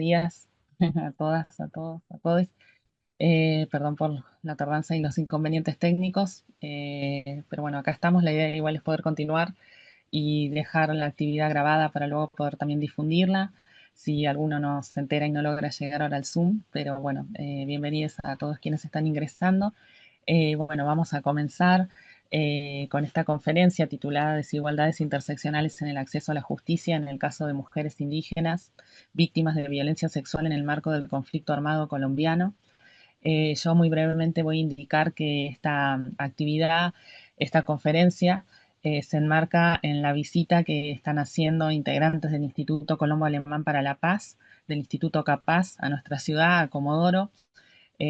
días a todas, a todos, a todos. Perdón por la tardanza y los inconvenientes técnicos, pero bueno, acá estamos. La idea igual es poder continuar y dejar la actividad grabada para luego poder también difundirla. Si alguno no se entera y no logra llegar ahora al Zoom, pero bueno, bienvenidos a todos quienes están ingresando. Bueno, vamos a comenzar con esta conferencia titulada Desigualdades interseccionales en el acceso a la justicia en el caso de mujeres indígenas víctimas de violencia sexual en el marco del conflicto armado colombiano. Yo muy brevemente voy a indicar que esta actividad, esta conferencia, se enmarca en la visita que están haciendo integrantes del Instituto Colombo Alemán para la Paz, del Instituto Capaz, a nuestra ciudad, a Comodoro,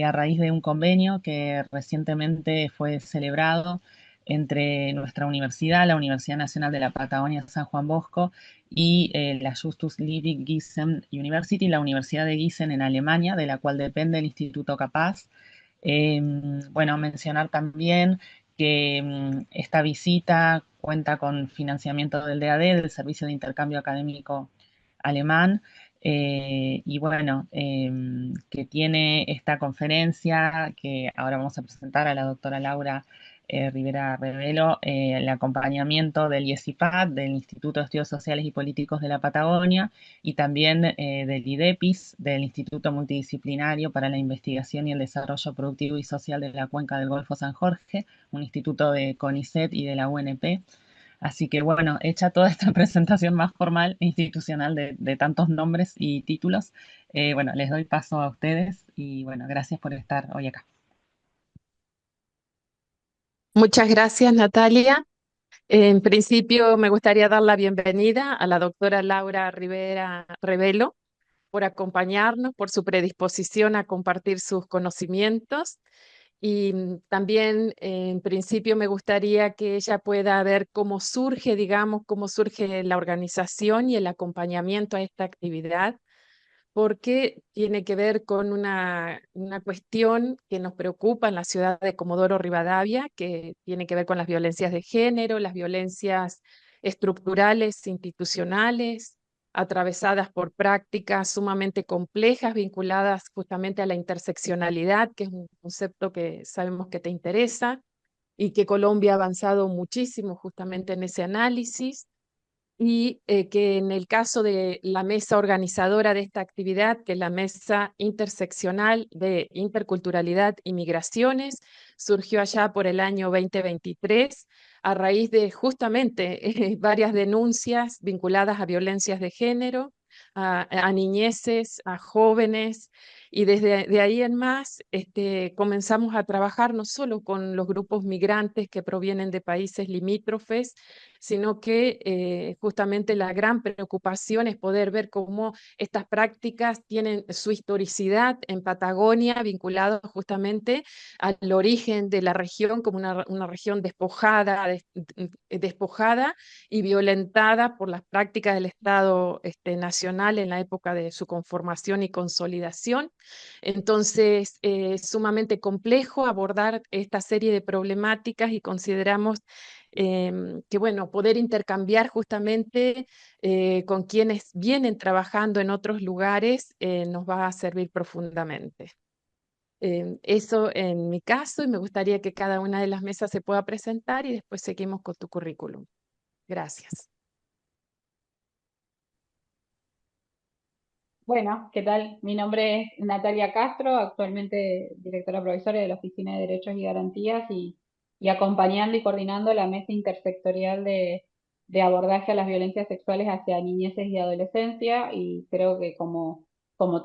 a raíz de un convenio que recientemente fue celebrado entre nuestra universidad, la Universidad Nacional de la Patagonia San Juan Bosco, y la Justus Liebig Gießen University, la Universidad de Gießen en Alemania, de la cual depende el Instituto Capaz. Bueno, mencionar también que esta visita cuenta con financiamiento del DAD, del Servicio de Intercambio Académico Alemán, y bueno, que tiene esta conferencia que ahora vamos a presentar a la doctora Laura Rivera Revelo, el acompañamiento del IESIPAD, del Instituto de Estudios Sociales y Políticos de la Patagonia, y también del IDEPIS, del Instituto Multidisciplinario para la Investigación y el Desarrollo Productivo y Social de la Cuenca del Golfo San Jorge, un instituto de CONICET y de la UNP. Así que bueno, hecha toda esta presentación más formal e institucional de tantos nombres y títulos, bueno, les doy paso a ustedes y bueno, gracias por estar hoy acá. Muchas gracias, Natalia. En principio, me gustaría dar la bienvenida a la doctora Laura Rivera Revelo por acompañarnos, por su predisposición a compartir sus conocimientos. Y también, en principio, me gustaría que ella pueda ver cómo surge, digamos, cómo surge la organización y el acompañamiento a esta actividad, porque tiene que ver con una cuestión que nos preocupa en la ciudad de Comodoro Rivadavia, que tiene que ver con las violencias de género, las violencias estructurales, institucionales, atravesadas por prácticas sumamente complejas, vinculadas justamente a la interseccionalidad, que es un concepto que sabemos que te interesa y que Colombia ha avanzado muchísimo justamente en ese análisis y que en el caso de la mesa organizadora de esta actividad, que es la Mesa Interseccional de Interculturalidad y Migraciones, surgió allá por el año 2023 a raíz de justamente varias denuncias vinculadas a violencias de género, a niñeces, a jóvenes, y desde de ahí en más comenzamos a trabajar no solo con los grupos migrantes que provienen de países limítrofes, sino que justamente la gran preocupación es poder ver cómo estas prácticas tienen su historicidad en Patagonia, vinculado justamente al origen de la región como una región despojada, despojada y violentada por las prácticas del Estado nacional en la época de su conformación y consolidación. Entonces, es sumamente complejo abordar esta serie de problemáticas y consideramos que bueno, poder intercambiar justamente con quienes vienen trabajando en otros lugares nos va a servir profundamente. Eso en mi caso, y me gustaría que cada una de las mesas se pueda presentar y después seguimos con tu currículum. Gracias. Bueno, ¿qué tal? Mi nombre es Natalia Castro, actualmente directora provisoria de la Oficina de Derechos y Garantías y acompañando y coordinando la mesa intersectorial de abordaje a las violencias sexuales hacia niñeces y adolescencia. Y creo que como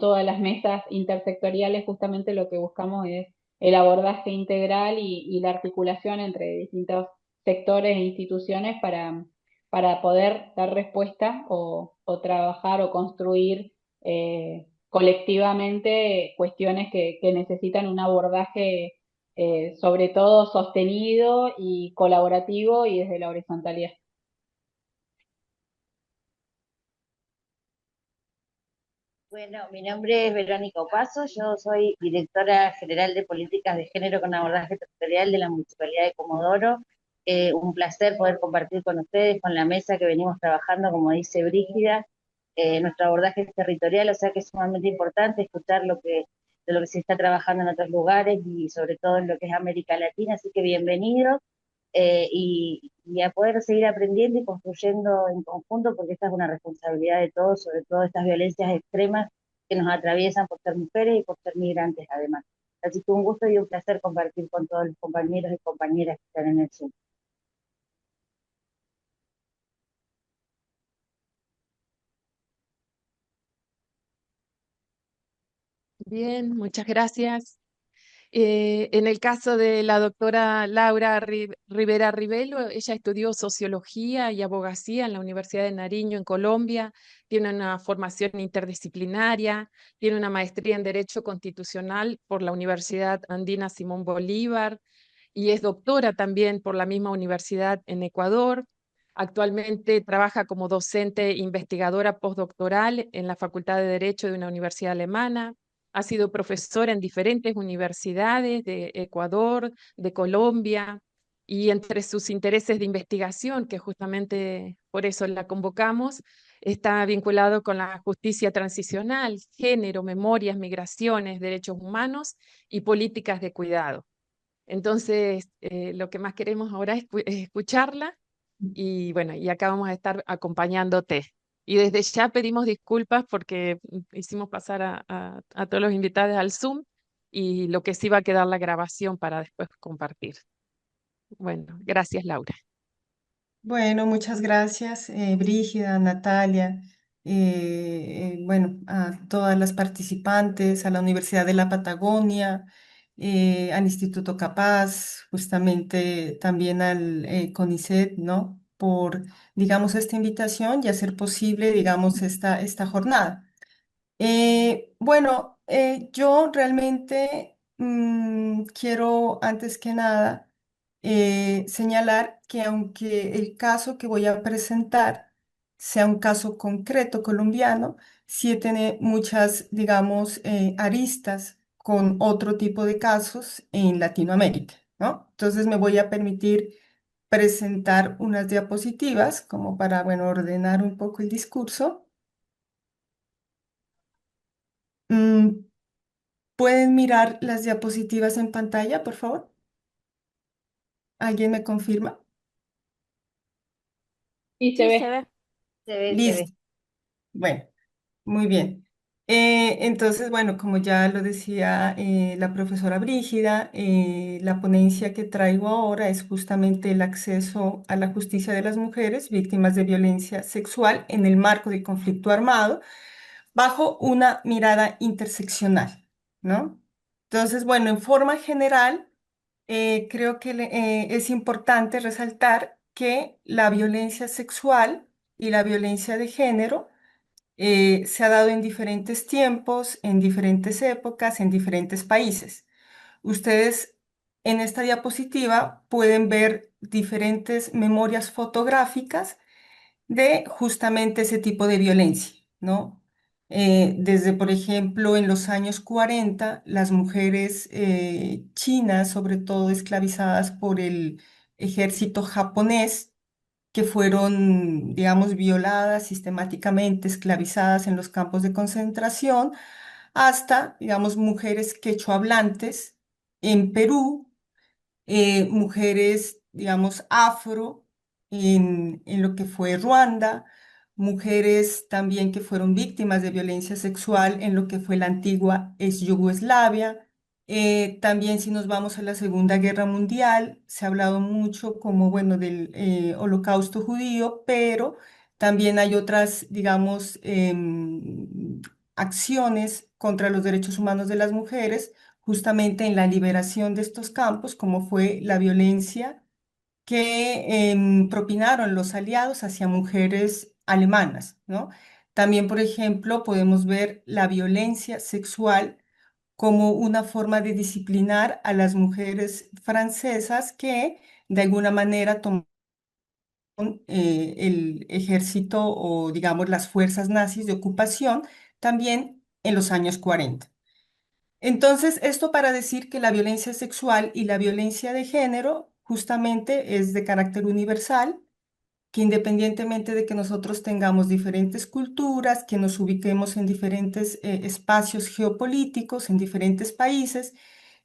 todas las mesas intersectoriales, justamente lo que buscamos es el abordaje integral y la articulación entre distintos sectores e instituciones para poder dar respuesta o trabajar o construir colectivamente cuestiones que necesitan un abordaje sobre todo sostenido y colaborativo y desde la horizontalidad. Bueno, mi nombre es Verónica Opaso, yo soy directora general de políticas de género con abordaje territorial de la Municipalidad de Comodoro. Un placer poder compartir con ustedes, con la mesa que venimos trabajando, como dice Brígida. nuestro abordaje es territorial, o sea que es sumamente importante escuchar de lo que se está trabajando en otros lugares y sobre todo en lo que es América Latina, así que bienvenido y a poder seguir aprendiendo y construyendo en conjunto, porque esta es una responsabilidad de todos, sobre todo estas violencias extremas que nos atraviesan por ser mujeres y por ser migrantes además. Así que un gusto y un placer compartir con todos los compañeros y compañeras que están en el Zoom. Bien, muchas gracias. En el caso de la doctora Laura Rivera Rivelo, ella estudió sociología y abogacía en la Universidad de Nariño, en Colombia, tiene una formación interdisciplinaria, tiene una maestría en Derecho Constitucional por la Universidad Andina Simón Bolívar y es doctora también por la misma universidad en Ecuador. Actualmente trabaja como docente investigadora postdoctoral en la Facultad de Derecho de una universidad alemana. Ha sido profesora en diferentes universidades de Ecuador, de Colombia, y entre sus intereses de investigación, que justamente por eso la convocamos, está vinculado con la justicia transicional, género, memorias, migraciones, derechos humanos y políticas de cuidado. Entonces, lo que más queremos ahora es escucharla y bueno, y acá vamos a estar acompañándote. Y desde ya pedimos disculpas porque hicimos pasar a todos los invitados al Zoom y lo que sí va a quedar la grabación para después compartir. Bueno, gracias, Laura. Bueno, muchas gracias, Brígida, Natalia, bueno, a todas las participantes, a la Universidad de la Patagonia, al Instituto Capaz, justamente también al CONICET, ¿no? Por, digamos, esta invitación y hacer posible, digamos, esta jornada. Bueno, yo realmente quiero antes que nada señalar que aunque el caso que voy a presentar sea un caso concreto colombiano, sí tiene muchas, digamos, aristas con otro tipo de casos en Latinoamérica, ¿no? Entonces me voy a permitir presentar unas diapositivas como para, bueno, ordenar un poco el discurso. Mm, ¿Pueden mirar las diapositivas en pantalla, por favor? ¿Alguien me confirma? Y se Sí, ve. se ve. Se ve. Listo. Bueno, muy bien. Entonces, bueno, como ya lo decía la profesora Brígida, la ponencia que traigo ahora es justamente el acceso a la justicia de las mujeres víctimas de violencia sexual en el marco de conflicto armado, bajo una mirada interseccional, ¿no? Entonces, bueno, en forma general, creo que es importante resaltar que la violencia sexual y la violencia de género se ha dado en diferentes tiempos, en diferentes épocas, en diferentes países. Ustedes en esta diapositiva pueden ver diferentes memorias fotográficas de justamente ese tipo de violencia, ¿no? Desde, por ejemplo, en los años 40, las mujeres chinas, sobre todo esclavizadas por el ejército japonés, que fueron, digamos, violadas sistemáticamente, esclavizadas en los campos de concentración, hasta, digamos, mujeres quechohablantes en Perú, mujeres, digamos, afro en lo que fue Ruanda, mujeres también que fueron víctimas de violencia sexual en lo que fue la antigua ex Yugoslavia. También si nos vamos a la Segunda Guerra Mundial, se ha hablado mucho como, bueno, del Holocausto judío, pero también hay otras, digamos, acciones contra los derechos humanos de las mujeres justamente en la liberación de estos campos, como fue la violencia que propinaron los aliados hacia mujeres alemanas, ¿no? También, por ejemplo, podemos ver la violencia sexual como una forma de disciplinar a las mujeres francesas que de alguna manera tomaron el ejército o, digamos, las fuerzas nazis de ocupación también en los años 40. Entonces, esto para decir que la violencia sexual y la violencia de género justamente es de carácter universal que independientemente de que nosotros tengamos diferentes culturas, que nos ubiquemos en diferentes espacios geopolíticos, en diferentes países,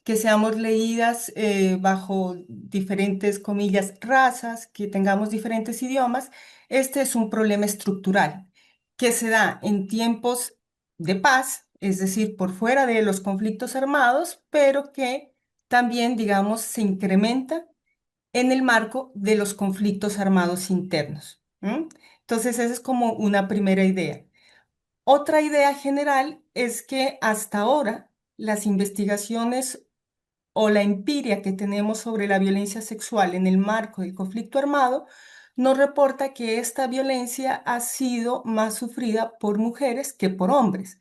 que seamos leídas bajo diferentes, comillas, razas, que tengamos diferentes idiomas, este es un problema estructural que se da en tiempos de paz, es decir, por fuera de los conflictos armados, pero que también, digamos, se incrementa en el marco de los conflictos armados internos. ¿M? Entonces, esa es como una primera idea. Otra idea general es que hasta ahora las investigaciones o la empiria que tenemos sobre la violencia sexual en el marco del conflicto armado nos reporta que esta violencia ha sido más sufrida por mujeres que por hombres.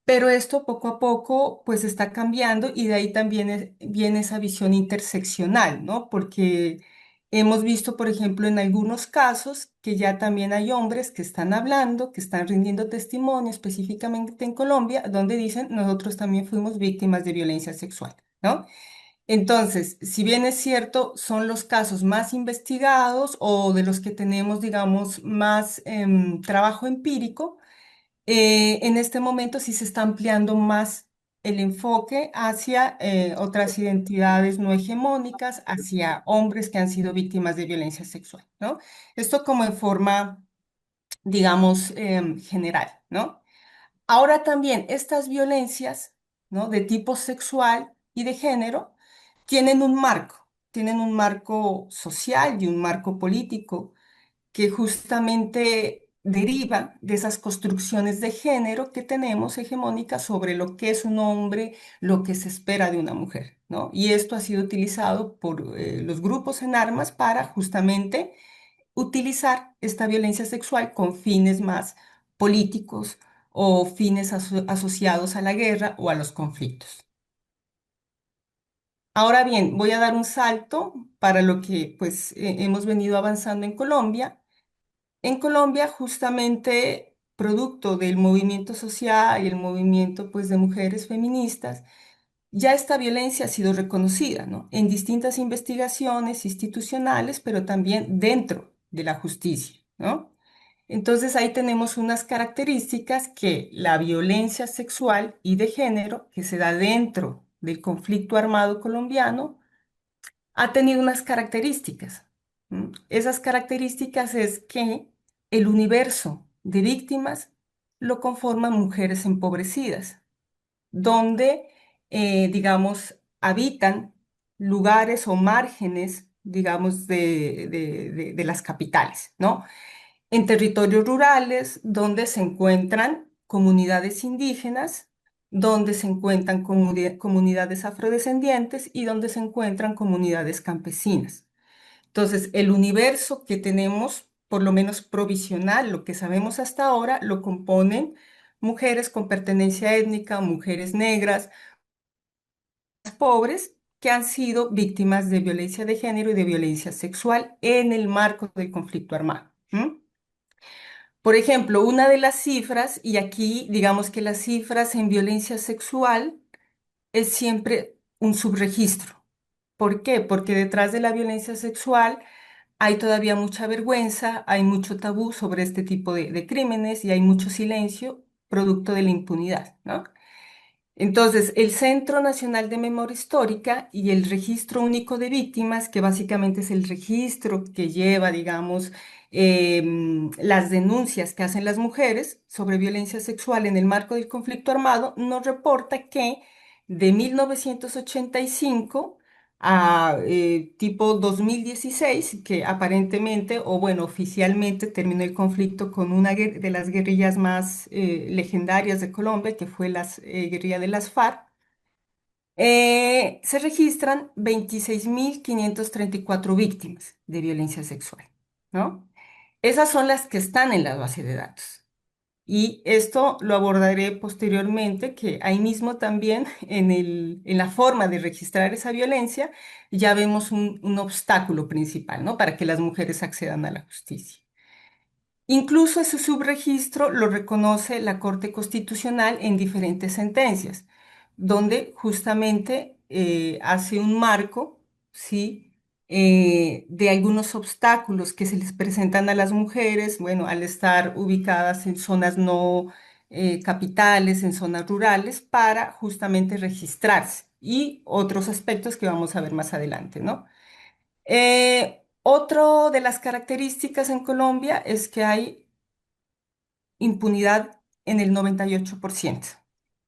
Pero esto poco a poco pues está cambiando y de ahí también viene esa visión interseccional, ¿no? Porque hemos visto, por ejemplo, en algunos casos que ya también hay hombres que están hablando, que están rindiendo testimonio, específicamente en Colombia, donde dicen, nosotros también fuimos víctimas de violencia sexual, ¿no? Entonces, si bien es cierto, son los casos más investigados o de los que tenemos, digamos, más trabajo empírico, en este momento sí se está ampliando más el enfoque hacia otras identidades no hegemónicas, hacia hombres que han sido víctimas de violencia sexual, ¿no? Esto como en forma, digamos, general, ¿no? Ahora también estas violencias, ¿no? De tipo sexual y de género tienen un marco social y un marco político que justamente deriva de esas construcciones de género que tenemos hegemónicas sobre lo que es un hombre, lo que se espera de una mujer, ¿no? Y esto ha sido utilizado por los grupos en armas para justamente utilizar esta violencia sexual con fines más políticos o fines asociados a la guerra o a los conflictos. Ahora bien, voy a dar un salto para lo que pues hemos venido avanzando en Colombia. En Colombia, justamente producto del movimiento social y el movimiento pues, de mujeres feministas, ya esta violencia ha sido reconocida, ¿no? En distintas investigaciones institucionales, pero también dentro de la justicia, ¿no? Entonces ahí tenemos unas características que la violencia sexual y de género que se da dentro del conflicto armado colombiano ha tenido unas características. Esas características es que el universo de víctimas lo conforman mujeres empobrecidas, donde, digamos, habitan lugares o márgenes, digamos, de las capitales, ¿no? En territorios rurales, donde se encuentran comunidades indígenas, donde se encuentran comunidades afrodescendientes y donde se encuentran comunidades campesinas. Entonces, el universo que tenemos, por lo menos provisional, lo que sabemos hasta ahora, lo componen mujeres con pertenencia étnica, mujeres negras, pobres, que han sido víctimas de violencia de género y de violencia sexual en el marco del conflicto armado. Por ejemplo, una de las cifras, y aquí digamos que las cifras en violencia sexual es siempre un subregistro. ¿Por qué? Porque detrás de la violencia sexual hay todavía mucha vergüenza, hay mucho tabú sobre este tipo de crímenes y hay mucho silencio producto de la impunidad, ¿no? Entonces, el Centro Nacional de Memoria Histórica y el Registro Único de Víctimas, que básicamente es el registro que lleva, digamos, las denuncias que hacen las mujeres sobre violencia sexual en el marco del conflicto armado, nos reporta que de 1985 a tipo 2016, que aparentemente, o bueno, oficialmente terminó el conflicto con una de las guerrillas más legendarias de Colombia, que fue la guerrilla de las FARC, se registran 26.534 víctimas de violencia sexual, ¿no? Esas son las que están en la base de datos. Y esto lo abordaré posteriormente, que ahí mismo también en la forma de registrar esa violencia ya vemos un obstáculo principal, ¿no? Para que las mujeres accedan a la justicia. Incluso ese subregistro lo reconoce la Corte Constitucional en diferentes sentencias, donde justamente hace un marco, ¿sí? de algunos obstáculos que se les presentan a las mujeres, bueno, al estar ubicadas en zonas no capitales, en zonas rurales, para justamente registrarse y otros aspectos que vamos a ver más adelante, ¿no? Otro de las características en Colombia es que hay impunidad en el 98%.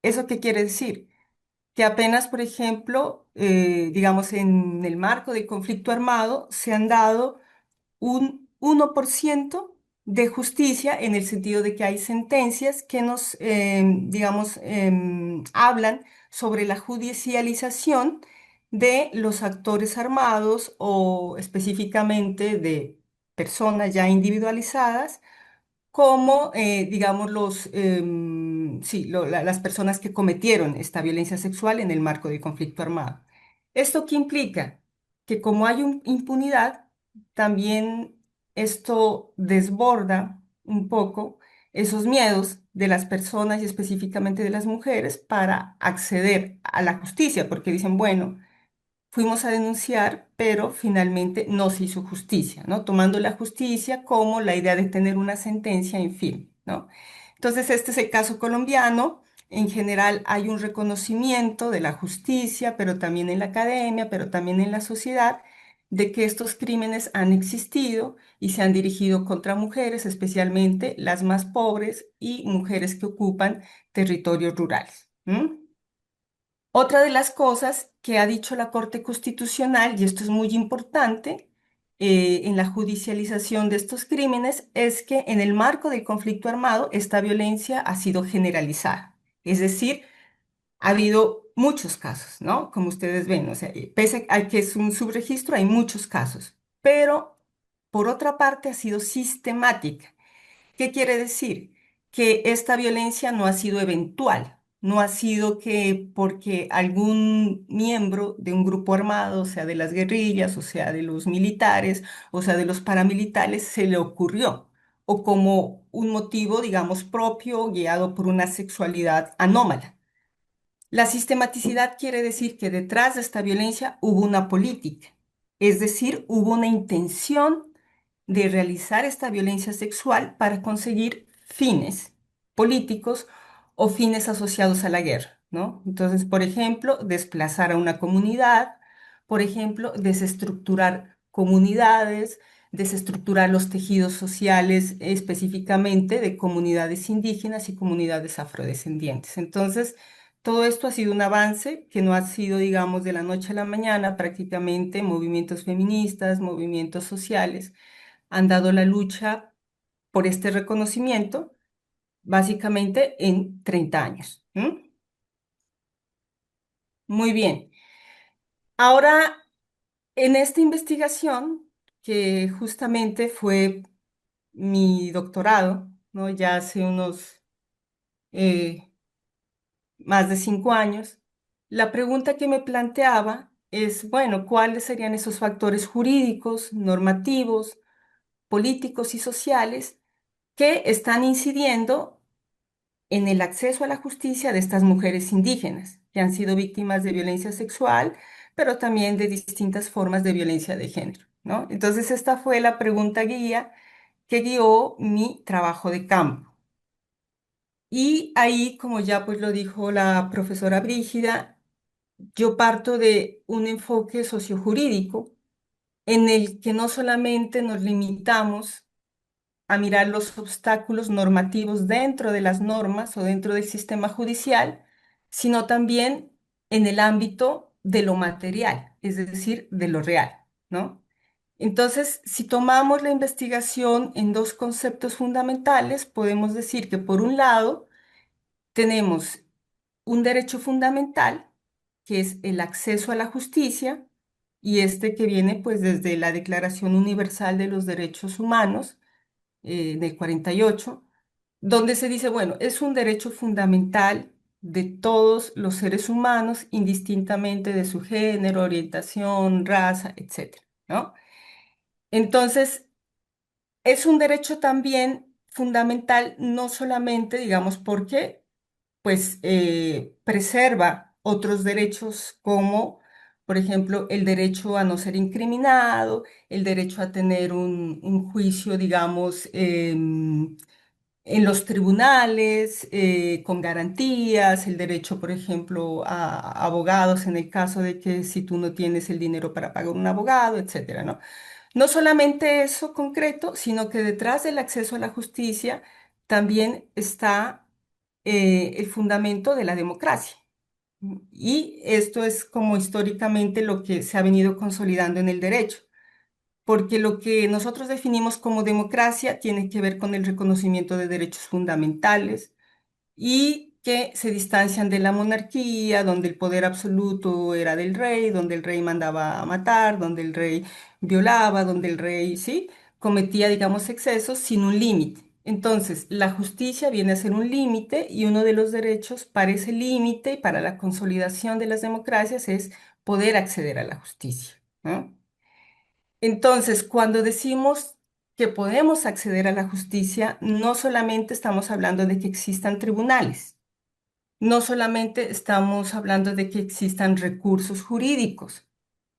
¿Eso qué quiere decir? Que apenas, por ejemplo, digamos, en el marco del conflicto armado, se han dado un 1% de justicia en el sentido de que hay sentencias que nos, digamos, hablan sobre la judicialización de los actores armados o específicamente de personas ya individualizadas como, digamos, sí, las personas que cometieron esta violencia sexual en el marco del conflicto armado. ¿Esto qué implica? Que como hay impunidad, también esto desborda un poco esos miedos de las personas y específicamente de las mujeres para acceder a la justicia, porque dicen, bueno, fuimos a denunciar, pero finalmente no se hizo justicia, ¿no? Tomando la justicia como la idea de tener una sentencia en firme, ¿no? Entonces, este es el caso colombiano. En general hay un reconocimiento de la justicia, pero también en la academia, pero también en la sociedad, de que estos crímenes han existido y se han dirigido contra mujeres, especialmente las más pobres y mujeres que ocupan territorios rurales. Otra de las cosas que ha dicho la Corte Constitucional, y esto es muy importante, en la judicialización de estos crímenes, es que en el marco del conflicto armado esta violencia ha sido generalizada. Es decir, ha habido muchos casos, ¿no? Como ustedes ven, o sea, pese a que es un subregistro, hay muchos casos, pero por otra parte ha sido sistemática. ¿Qué quiere decir? Que esta violencia no ha sido eventual, no ha sido que porque algún miembro de un grupo armado, o sea, de las guerrillas, o sea, de los militares, o sea, de los paramilitares, se le ocurrió, o como un motivo, digamos, propio, guiado por una sexualidad anómala. La sistematicidad quiere decir que detrás de esta violencia hubo una política, es decir, hubo una intención de realizar esta violencia sexual para conseguir fines políticos o fines asociados a la guerra, ¿no? Entonces, por ejemplo, desplazar a una comunidad, por ejemplo, desestructurar comunidades, desestructurar los tejidos sociales específicamente de comunidades indígenas y comunidades afrodescendientes. Entonces, todo esto ha sido un avance que no ha sido, digamos, de la noche a la mañana, prácticamente movimientos feministas, movimientos sociales han dado la lucha por este reconocimiento, básicamente en 30 años. Muy bien. Ahora, en esta investigación, que justamente fue mi doctorado, ¿no? Ya hace unos eh, más de 5 años, la pregunta que me planteaba es, bueno, ¿cuáles serían esos factores jurídicos, normativos, políticos y sociales que están incidiendo en el acceso a la justicia de estas mujeres indígenas que han sido víctimas de violencia sexual, pero también de distintas formas de violencia de género, ¿no? Entonces, esta fue la pregunta guía que guió mi trabajo de campo. Y ahí, como ya pues lo dijo la profesora Brígida, yo parto de un enfoque sociojurídico en el que no solamente nos limitamos a mirar los obstáculos normativos dentro de las normas o dentro del sistema judicial, sino también en el ámbito de lo material, es decir, de lo real, ¿no? Entonces, si tomamos la investigación en dos conceptos fundamentales, podemos decir que por un lado tenemos un derecho fundamental, que es el acceso a la justicia, y este que viene pues desde la Declaración Universal de los Derechos Humanos, del 48, donde se dice, bueno, es un derecho fundamental de todos los seres humanos, indistintamente de su género, orientación, raza, etcétera, ¿no? Entonces, es un derecho también fundamental, no solamente, digamos, porque, pues, preserva otros derechos como, Por ejemplo, el derecho a no ser incriminado, el derecho a tener un juicio, digamos, en los tribunales, con garantías, el derecho, por ejemplo, a abogados en el caso de que si tú no tienes el dinero para pagar un abogado, etcétera, ¿no? No solamente eso concreto, sino que detrás del acceso a la justicia también está el fundamento de la democracia. Y esto es como históricamente lo que se ha venido consolidando en el derecho, porque lo que nosotros definimos como democracia tiene que ver con el reconocimiento de derechos fundamentales y que se distancian de la monarquía, donde el poder absoluto era del rey, donde el rey mandaba a matar, donde el rey violaba, donde el rey, sí, cometía, digamos, excesos sin un límite. Entonces, la justicia viene a ser un límite y uno de los derechos para ese límite y para la consolidación de las democracias es poder acceder a la justicia, ¿no? Entonces, cuando decimos que podemos acceder a la justicia, no solamente estamos hablando de que existan tribunales, no solamente estamos hablando de que existan recursos jurídicos,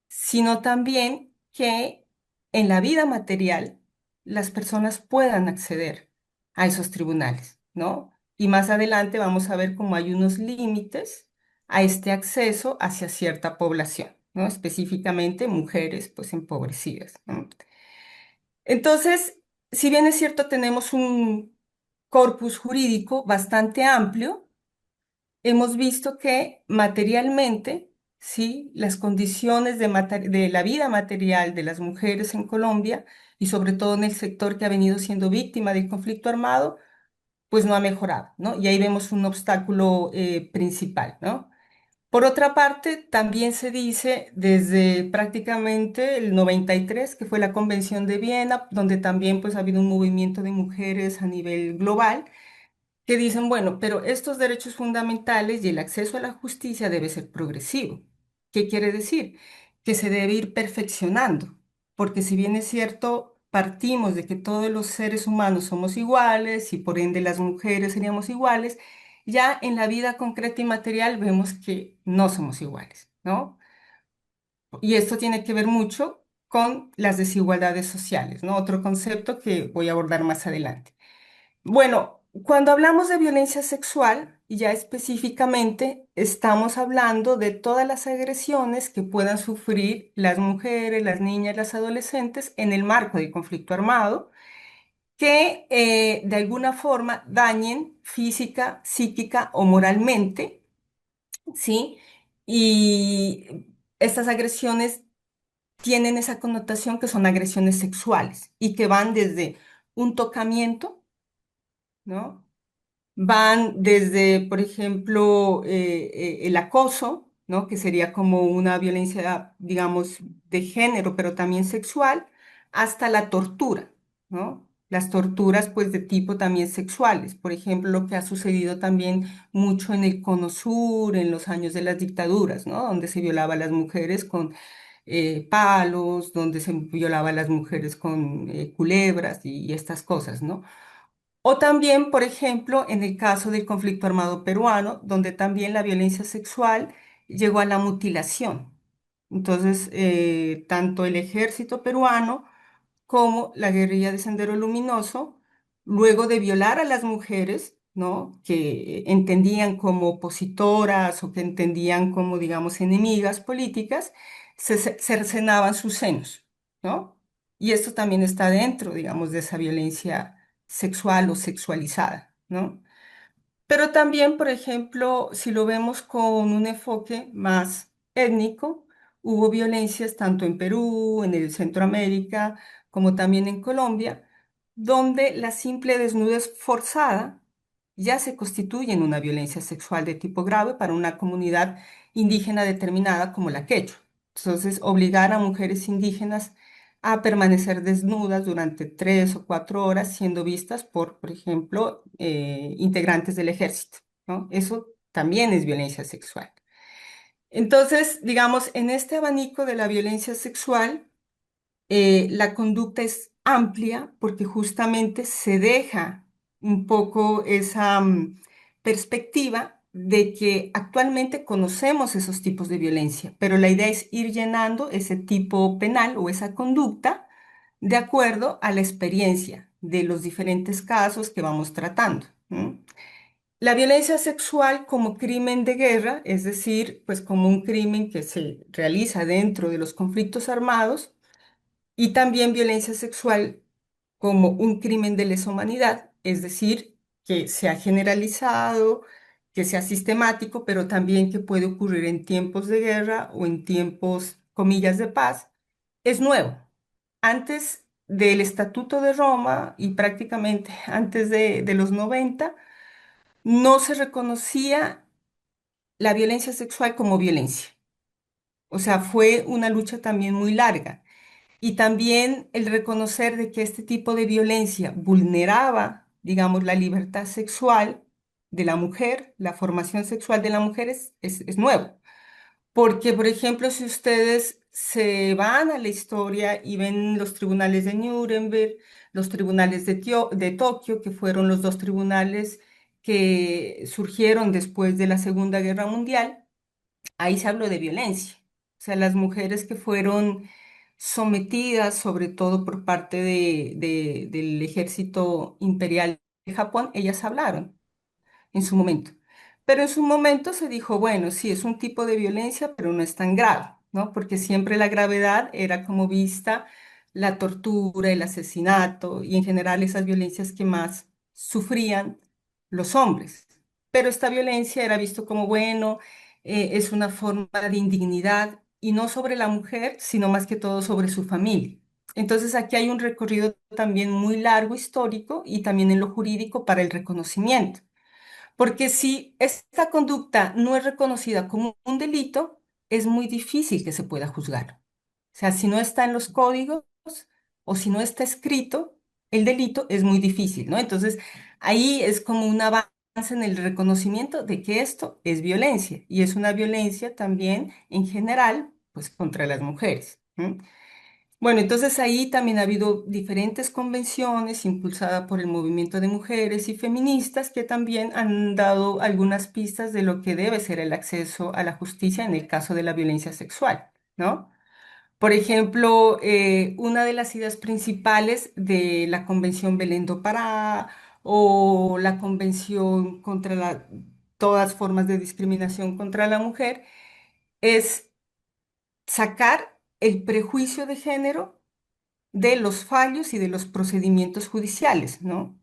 sino también que en la vida material las personas puedan acceder a esos tribunales, ¿no? Y más adelante vamos a ver cómo hay unos límites a este acceso hacia cierta población, ¿no? Específicamente mujeres, pues empobrecidas, ¿no? Entonces, si bien es cierto, tenemos un corpus jurídico bastante amplio, hemos visto que materialmente, sí, las condiciones de la vida material de las mujeres en Colombia y sobre todo en el sector que ha venido siendo víctima del conflicto armado, pues no ha mejorado, ¿no? Y ahí vemos un obstáculo principal, ¿no? Por otra parte, también se dice desde prácticamente el 93, que fue la Convención de Viena, donde también pues ha habido un movimiento de mujeres a nivel global, que dicen, bueno, pero estos derechos fundamentales y el acceso a la justicia debe ser progresivo. ¿Qué quiere decir? Que se debe ir perfeccionando, porque si bien es cierto, partimos de que todos los seres humanos somos iguales y por ende las mujeres seríamos iguales, ya en la vida concreta y material vemos que no somos iguales, ¿no? Y esto tiene que ver mucho con las desigualdades sociales, ¿no? Otro concepto que voy a abordar más adelante. Bueno, cuando hablamos de violencia sexual, ya específicamente estamos hablando de todas las agresiones que puedan sufrir las mujeres, las niñas, las adolescentes en el marco del conflicto armado, que de alguna forma dañen física, psíquica o moralmente, ¿sí? Y estas agresiones tienen esa connotación que son agresiones sexuales y que van desde un tocamiento, ¿no? Van desde, por ejemplo, el acoso, ¿no? Que sería como una violencia, digamos, de género, pero también sexual, hasta la tortura, ¿no? Las torturas, pues, de tipo también sexuales. Por ejemplo, lo que ha sucedido también mucho en el Cono Sur, en los años de las dictaduras, ¿no? Donde se violaba a las mujeres con palos, donde se violaba a las mujeres con culebras y estas cosas, ¿no? O también, por ejemplo, en el caso del conflicto armado peruano, donde también la violencia sexual llegó a la mutilación. Entonces, tanto el ejército peruano como la guerrilla de Sendero Luminoso, luego de violar a las mujeres, ¿no? Que entendían como opositoras o que entendían como, digamos, enemigas políticas, cercenaban sus senos, ¿no? Y esto también está dentro, digamos, de esa violencia sexual o sexualizada, ¿no? Pero también, por ejemplo, si lo vemos con un enfoque más étnico, hubo violencias tanto en Perú, en el Centroamérica, como también en Colombia, donde la simple desnudez forzada ya se constituye en una violencia sexual de tipo grave para una comunidad indígena determinada como la quechua. Entonces, obligar a mujeres indígenas a permanecer desnudas durante 3 o 4 horas siendo vistas por ejemplo, integrantes del ejército, ¿no? Eso también es violencia sexual. Entonces, digamos, en este abanico de la violencia sexual, la conducta es amplia porque justamente se deja un poco esa perspectiva de que actualmente conocemos esos tipos de violencia, pero la idea es ir llenando ese tipo penal o esa conducta de acuerdo a la experiencia de los diferentes casos que vamos tratando. ¿M? La violencia sexual como crimen de guerra, es decir, pues como un crimen que se realiza dentro de los conflictos armados, y también violencia sexual como un crimen de lesa humanidad, es decir, que se ha generalizado, que sea sistemático, pero también que puede ocurrir en tiempos de guerra o en tiempos, comillas, de paz, es nuevo. Antes del Estatuto de Roma y prácticamente antes de los 90, no se reconocía la violencia sexual como violencia. O sea, fue una lucha también muy larga. Y también el reconocer de que este tipo de violencia vulneraba, digamos, la libertad sexual de la mujer, la formación sexual de la mujer es nuevo. Porque, por ejemplo, si ustedes se van a la historia y ven los tribunales de Nuremberg, los tribunales de Tokio, que fueron los dos tribunales que surgieron después de la Segunda Guerra Mundial, ahí se habló de violencia. O sea, las mujeres que fueron sometidas, sobre todo por parte del ejército imperial de Japón, ellas hablaron en su momento. Pero en su momento se dijo, bueno, sí, es un tipo de violencia, pero no es tan grave, ¿no? Porque siempre la gravedad era como vista la tortura, el asesinato y en general esas violencias que más sufrían los hombres. Pero esta violencia era visto como, bueno, es una forma de indignidad y no sobre la mujer, sino más que todo sobre su familia. Entonces aquí hay un recorrido también muy largo histórico y también en lo jurídico para el reconocimiento. Porque si esta conducta no es reconocida como un delito, es muy difícil que se pueda juzgar. O sea, si no está en los códigos o si no está escrito, el delito es muy difícil, ¿no? Entonces, ahí es como un avance en el reconocimiento de que esto es violencia y es una violencia también en general, pues contra las mujeres. ¿M? Bueno, entonces ahí también ha habido diferentes convenciones impulsadas por el movimiento de mujeres y feministas que también han dado algunas pistas de lo que debe ser el acceso a la justicia en el caso de la violencia sexual, ¿no? Por ejemplo, una de las ideas principales de la Convención Belén do Pará o la Convención contra todas formas de discriminación contra la mujer es sacar el prejuicio de género de los fallos y de los procedimientos judiciales, ¿no?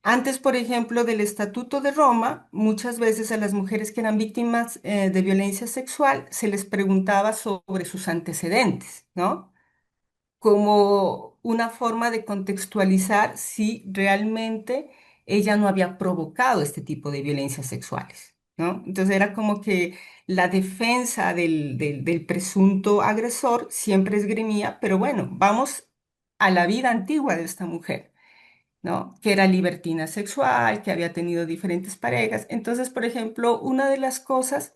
Antes, por ejemplo, del Estatuto de Roma, muchas veces a las mujeres que eran víctimas de violencia sexual se les preguntaba sobre sus antecedentes, ¿no? Como una forma de contextualizar si realmente ella no había provocado este tipo de violencias sexuales, ¿no? Entonces era como que la defensa del presunto agresor siempre esgrimía, pero bueno, vamos a la vida antigua de esta mujer, ¿no? Que era libertina sexual, que había tenido diferentes parejas. Entonces, por ejemplo, una de las cosas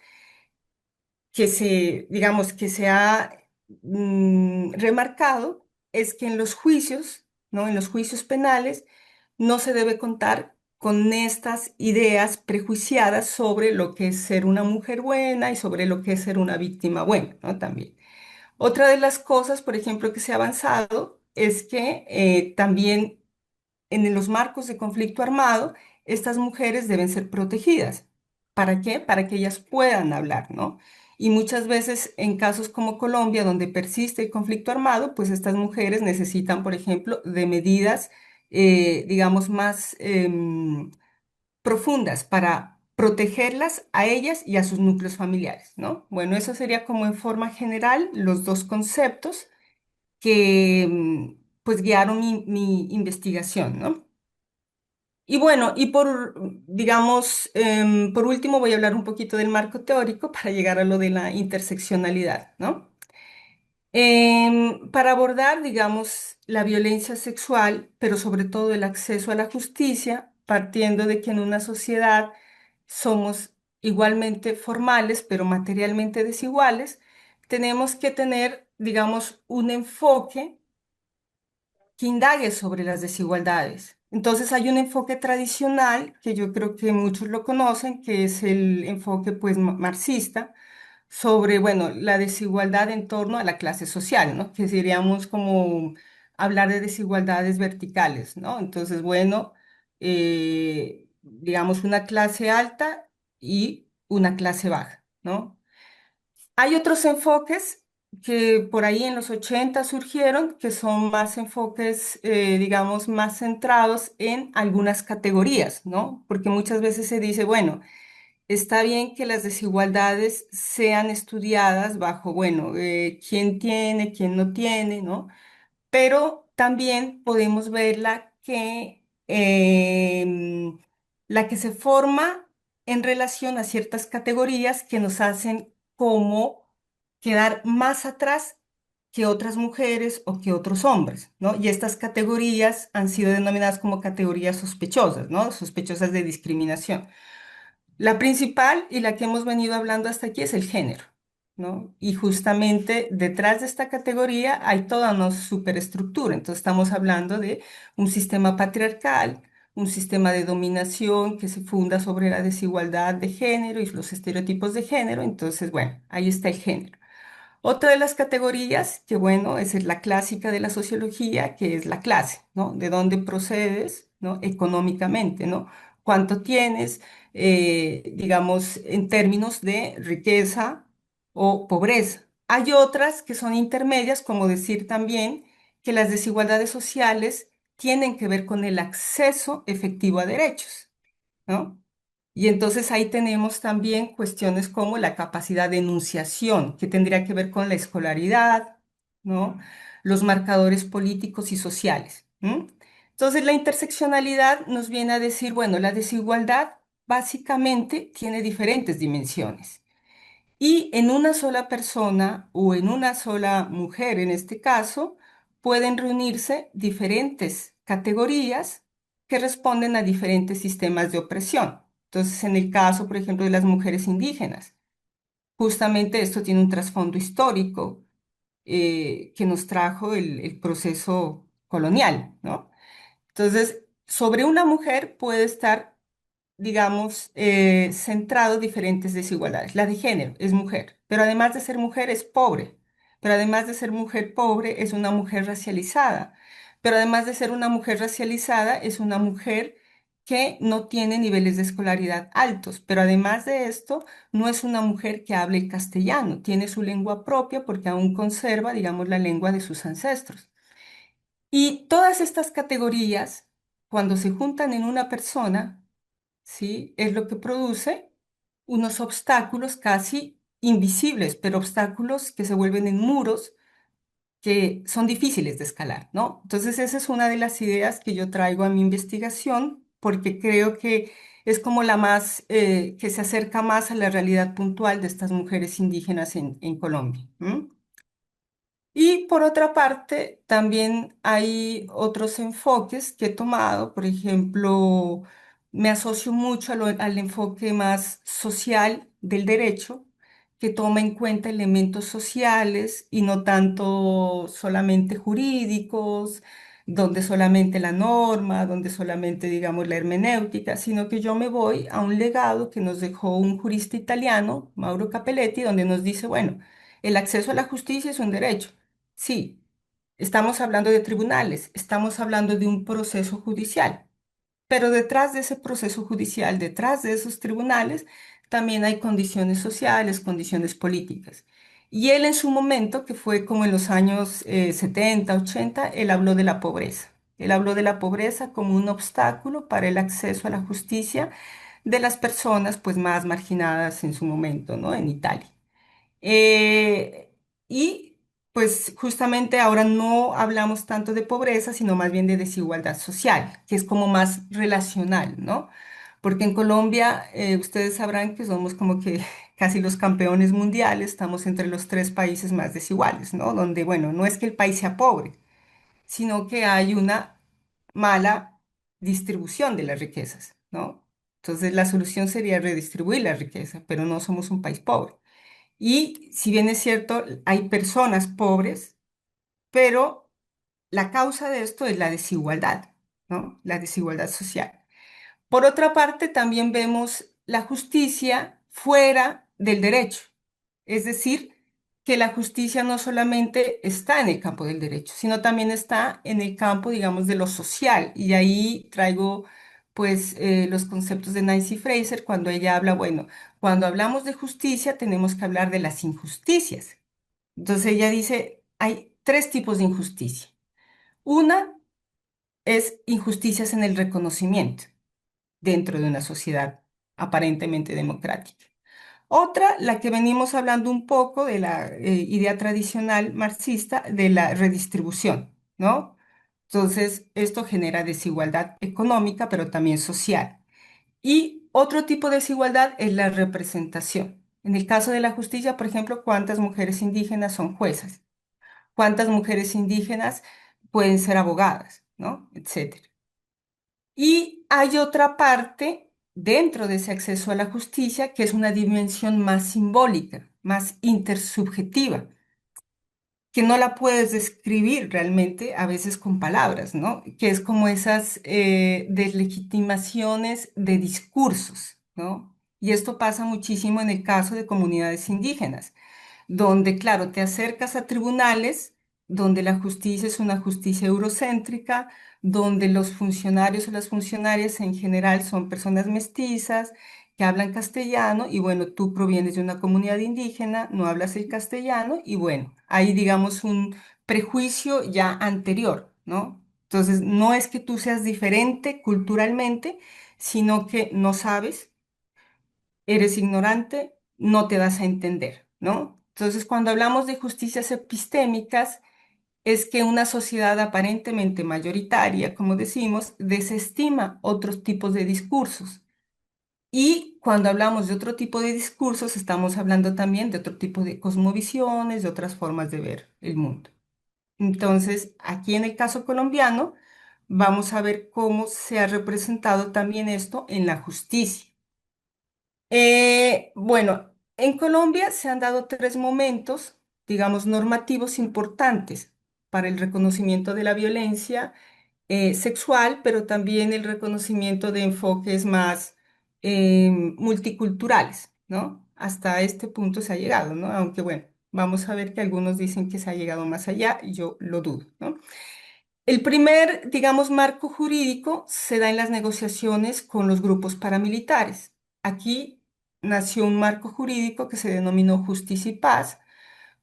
que digamos, que se ha remarcado es que en los juicios, ¿no? En los juicios penales, no se debe contar con estas ideas prejuiciadas sobre lo que es ser una mujer buena y sobre lo que es ser una víctima buena, ¿no? También. Otra de las cosas, por ejemplo, que se ha avanzado es que también en los marcos de conflicto armado, estas mujeres deben ser protegidas. ¿Para qué? Para que ellas puedan hablar, ¿no? Y muchas veces en casos como Colombia, donde persiste el conflicto armado, pues estas mujeres necesitan, por ejemplo, de medidas, digamos, más profundas para protegerlas a ellas y a sus núcleos familiares, ¿no? Bueno, eso sería como en forma general los dos conceptos que pues guiaron mi investigación, ¿no? Y bueno, y digamos, por último voy a hablar un poquito del marco teórico para llegar a lo de la interseccionalidad, ¿no? Para abordar, digamos, la violencia sexual, pero sobre todo el acceso a la justicia, partiendo de que en una sociedad somos igualmente formales, pero materialmente desiguales, tenemos que tener, digamos, un enfoque que indague sobre las desigualdades. Entonces hay un enfoque tradicional que yo creo que muchos lo conocen, que es el enfoque pues marxista sobre, bueno, la desigualdad en torno a la clase social, ¿no? Que seríamos como hablar de desigualdades verticales, ¿no? Entonces, bueno, digamos una clase alta y una clase baja, ¿no? Hay otros enfoques que por ahí en los 80 surgieron, que son más enfoques, digamos, más centrados en algunas categorías, ¿no? Porque muchas veces se dice, bueno, está bien que las desigualdades sean estudiadas bajo, bueno, quién tiene, quién no tiene, ¿no? Pero también podemos verla que la que se forma en relación a ciertas categorías que nos hacen como quedar más atrás que otras mujeres o que otros hombres, ¿no? Y estas categorías han sido denominadas como categorías sospechosas, ¿no? Sospechosas de discriminación. La principal y la que hemos venido hablando hasta aquí es el género, ¿no? Y justamente detrás de esta categoría hay toda una superestructura. Entonces estamos hablando de un sistema patriarcal, un sistema de dominación que se funda sobre la desigualdad de género y los estereotipos de género. Entonces, bueno, ahí está el género. Otra de las categorías, que bueno, esa es la clásica de la sociología, que es la clase, ¿no? De dónde procedes, ¿no? Económicamente, ¿no? Cuánto tienes, digamos, en términos de riqueza o pobreza. Hay otras que son intermedias, como decir también que las desigualdades sociales tienen que ver con el acceso efectivo a derechos, ¿no? Y entonces ahí tenemos también cuestiones como la capacidad de enunciación, que tendría que ver con la escolaridad, ¿no? Los marcadores políticos y sociales. ¿M? Entonces la interseccionalidad nos viene a decir, bueno, la desigualdad básicamente tiene diferentes dimensiones. Y en una sola persona o en una sola mujer, en este caso, pueden reunirse diferentes categorías que responden a diferentes sistemas de opresión. Entonces, en el caso, por ejemplo, de las mujeres indígenas, justamente esto tiene un trasfondo histórico que nos trajo el proceso colonial, ¿no? Entonces, sobre una mujer puede estar, digamos, centrado diferentes desigualdades. La de género es mujer, pero además de ser mujer es pobre, pero además de ser mujer pobre es una mujer racializada, pero además de ser una mujer racializada es una mujer que no tiene niveles de escolaridad altos, pero además de esto no es una mujer que hable el castellano, tiene su lengua propia porque aún conserva, digamos, la lengua de sus ancestros. Y todas estas categorías, cuando se juntan en una persona, ¿sí? Es lo que produce unos obstáculos casi invisibles, pero obstáculos que se vuelven en muros que son difíciles de escalar, ¿no? Entonces, esa es una de las ideas que yo traigo a mi investigación, porque creo que es como la más, que se acerca más a la realidad puntual de estas mujeres indígenas en Colombia. ¿M? Y por otra parte, también hay otros enfoques que he tomado, por ejemplo, me asocio mucho al enfoque más social del derecho, que toma en cuenta elementos sociales y no tanto solamente jurídicos, donde solamente la norma, donde solamente, digamos, la hermenéutica, sino que yo me voy a un legado que nos dejó un jurista italiano, Mauro Capelletti, donde nos dice, bueno, el acceso a la justicia es un derecho. Sí, estamos hablando de tribunales, estamos hablando de un proceso judicial, pero detrás de ese proceso judicial, detrás de esos tribunales, también hay condiciones sociales, condiciones políticas. Y él en su momento, que fue como en los años 70, 80, él habló de la pobreza. Él habló de la pobreza como un obstáculo para el acceso a la justicia de las personas pues más marginadas en su momento, ¿no? En Italia. Eh, y pues justamente ahora no hablamos tanto de pobreza, sino más bien de desigualdad social, que es como más relacional, ¿no? Porque en Colombia, ustedes sabrán que somos como que casi los campeones mundiales, estamos entre los tres países más desiguales, ¿no? Donde, bueno, no es que el país sea pobre, sino que hay una mala distribución de las riquezas, ¿no? Entonces la solución sería redistribuir la riqueza, pero no somos un país pobre. Y si bien es cierto, hay personas pobres, pero la causa de esto es la desigualdad. ¿no? La desigualdad social. Por otra parte, también vemos la justicia fuera del derecho, es decir, que la justicia no solamente está en el campo del derecho, sino también está en el campo, digamos, de lo social. Y ahí traigo, pues, los conceptos de Nancy Fraser cuando ella habla, bueno, cuando hablamos de justicia tenemos que hablar de las injusticias. Entonces ella dice, hay tres tipos de injusticia. Una es injusticias en el reconocimiento dentro de una sociedad aparentemente democrática. Otra, la que venimos hablando un poco de la idea tradicional marxista de la redistribución, ¿no? Entonces, esto genera desigualdad económica, pero también social. Y otro tipo de desigualdad es la representación. En el caso de la justicia, por ejemplo, ¿cuántas mujeres indígenas son juezas? ¿Cuántas mujeres indígenas pueden ser abogadas? ¿No? Etcétera. Y hay otra parte dentro de ese acceso a la justicia que es una dimensión más simbólica, más intersubjetiva, que no la puedes describir realmente a veces con palabras, ¿no? Que es como esas deslegitimaciones de discursos, ¿no? Y esto pasa muchísimo en el caso de comunidades indígenas donde, claro, te acercas a tribunales, donde la justicia es una justicia eurocéntrica, donde los funcionarios o las funcionarias en general son personas mestizas que hablan castellano y bueno, tú provienes de una comunidad indígena, no hablas el castellano y bueno, hay digamos un prejuicio ya anterior, ¿no? Entonces, no es que tú seas diferente culturalmente, sino que no sabes, eres ignorante, no te das a entender, ¿no? Entonces, cuando hablamos de justicias epistémicas, es que una sociedad aparentemente mayoritaria, como decimos, desestima otros tipos de discursos. Y cuando hablamos de otro tipo de discursos, estamos hablando también de otro tipo de cosmovisiones, de otras formas de ver el mundo. Entonces, aquí en el caso colombiano, vamos a ver cómo se ha representado también esto en la justicia. Bueno, en Colombia se han dado tres momentos, digamos, normativos importantes para el reconocimiento de la violencia sexual, pero también el reconocimiento de enfoques más multiculturales, ¿no? Hasta este punto se ha llegado, ¿no? Aunque bueno, vamos a ver que algunos dicen que se ha llegado más allá y yo lo dudo, ¿no? El primer, digamos, marco jurídico se da en las negociaciones con los grupos paramilitares. Aquí nació un marco jurídico que se denominó Justicia y Paz,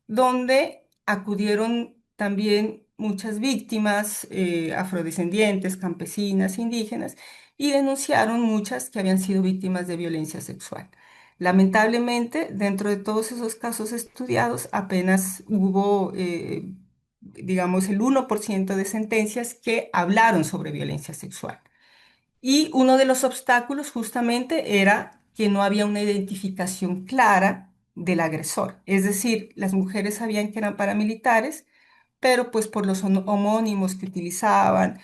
donde acudieron también muchas víctimas afrodescendientes, campesinas, indígenas, y denunciaron muchas que habían sido víctimas de violencia sexual. Lamentablemente, dentro de todos esos casos estudiados, apenas hubo, digamos, el 1% de sentencias que hablaron sobre violencia sexual. Y uno de los obstáculos justamente era que no había una identificación clara del agresor. Es decir, las mujeres sabían que eran paramilitares, pero pues por los homónimos que utilizaban,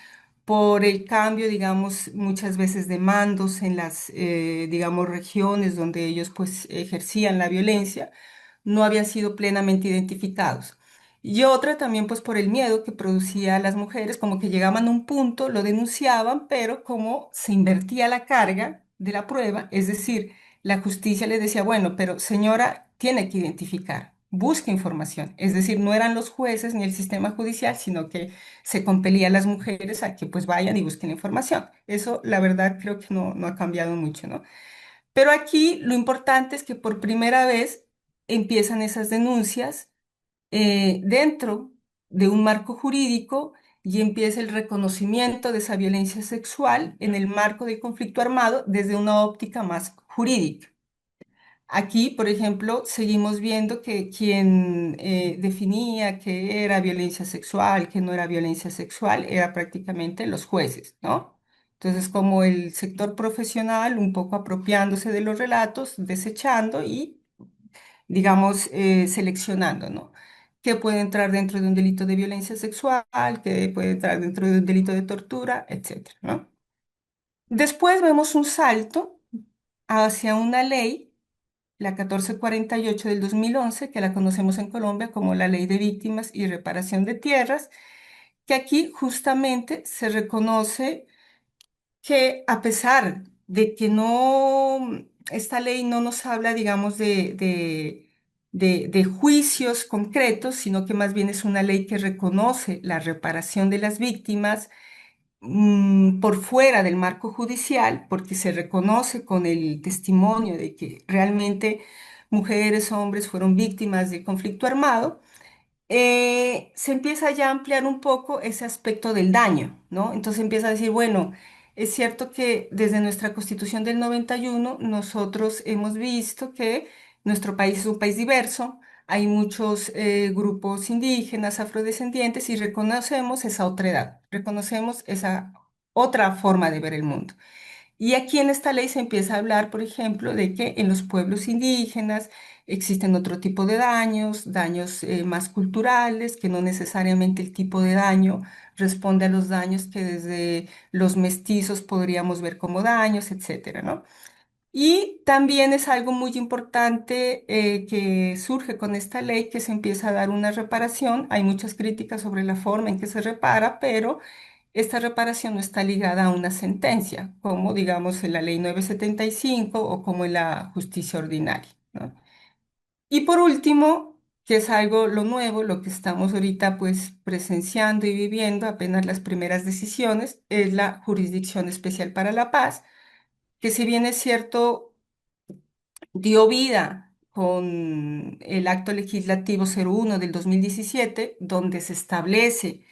por el cambio, digamos, muchas veces de mandos en las, digamos, regiones donde ellos pues ejercían la violencia, no habían sido plenamente identificados. Y otra también pues por el miedo que producía a las mujeres, como que llegaban a un punto, lo denunciaban, pero como se invertía la carga de la prueba, es decir, la justicia les decía, bueno, pero señora, tiene que identificar, busque información. Es decir, no eran los jueces ni el sistema judicial, sino que se compelía a las mujeres a que pues vayan y busquen información. Eso, la verdad, creo que no ha cambiado mucho, ¿no? Pero aquí lo importante es que por primera vez empiezan esas denuncias dentro de un marco jurídico y empieza el reconocimiento de esa violencia sexual en el marco del conflicto armado desde una óptica más jurídica. Aquí, por ejemplo, seguimos viendo que quien definía que era violencia sexual, que no era violencia sexual, era prácticamente los jueces, ¿no? Entonces, como el sector profesional, un poco apropiándose de los relatos, desechando y, digamos, seleccionando, ¿no? ¿Qué puede entrar dentro de un delito de violencia sexual? ¿Qué puede entrar dentro de un delito de tortura? Etcétera, ¿no? Después vemos un salto hacia una ley, la 1448 del 2011, que la conocemos en Colombia como la Ley de Víctimas y Reparación de Tierras, que aquí justamente se reconoce que a pesar de que esta ley no nos habla, digamos, de juicios concretos, sino que más bien es una ley que reconoce la reparación de las víctimas por fuera del marco judicial, porque se reconoce con el testimonio de que realmente mujeres, hombres fueron víctimas de conflicto armado. Se empieza ya a ampliar un poco ese aspecto del daño, ¿no? Entonces empieza a decir, bueno, es cierto que desde nuestra Constitución del 91 nosotros hemos visto que nuestro país es un país diverso, hay muchos grupos indígenas, afrodescendientes y reconocemos esa otra edad, reconocemos esa otra forma de ver el mundo. Y aquí en esta ley se empieza a hablar, por ejemplo, de que en los pueblos indígenas existen otro tipo de daños, daños más culturales, que no necesariamente el tipo de daño responde a los daños que desde los mestizos podríamos ver como daños, etcétera, ¿no? Y también es algo muy importante que surge con esta ley, que se empieza a dar una reparación. Hay muchas críticas sobre la forma en que se repara, pero esta reparación no está ligada a una sentencia, como digamos en la ley 975 o como en la justicia ordinaria, ¿no? Y por último, que es algo lo nuevo, lo que estamos ahorita pues presenciando y viviendo, apenas las primeras decisiones, es la Jurisdicción Especial para la Paz, que si bien es cierto, dio vida con el acto legislativo 01 del 2017, donde se establece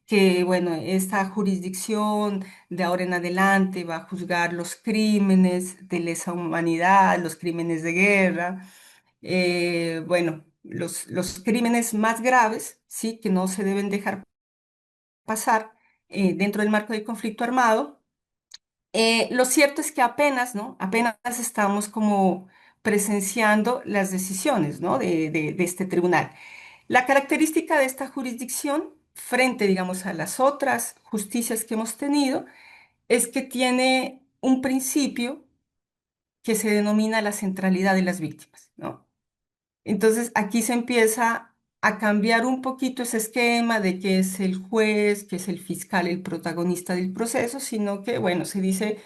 que, bueno, esta jurisdicción de ahora en adelante va a juzgar los crímenes de lesa humanidad, los crímenes de guerra, bueno, los crímenes más graves, sí, que no se deben dejar pasar dentro del marco del conflicto armado. Lo cierto es que apenas, ¿no? Apenas estamos como presenciando las decisiones, ¿no? de este tribunal. La característica de esta jurisdicción frente, digamos, a las otras justicias que hemos tenido es que tiene un principio que se denomina la centralidad de las víctimas, ¿no? Entonces aquí se empieza a cambiar un poquito ese esquema de que es el juez, que es el fiscal, el protagonista del proceso, sino que, bueno, se dice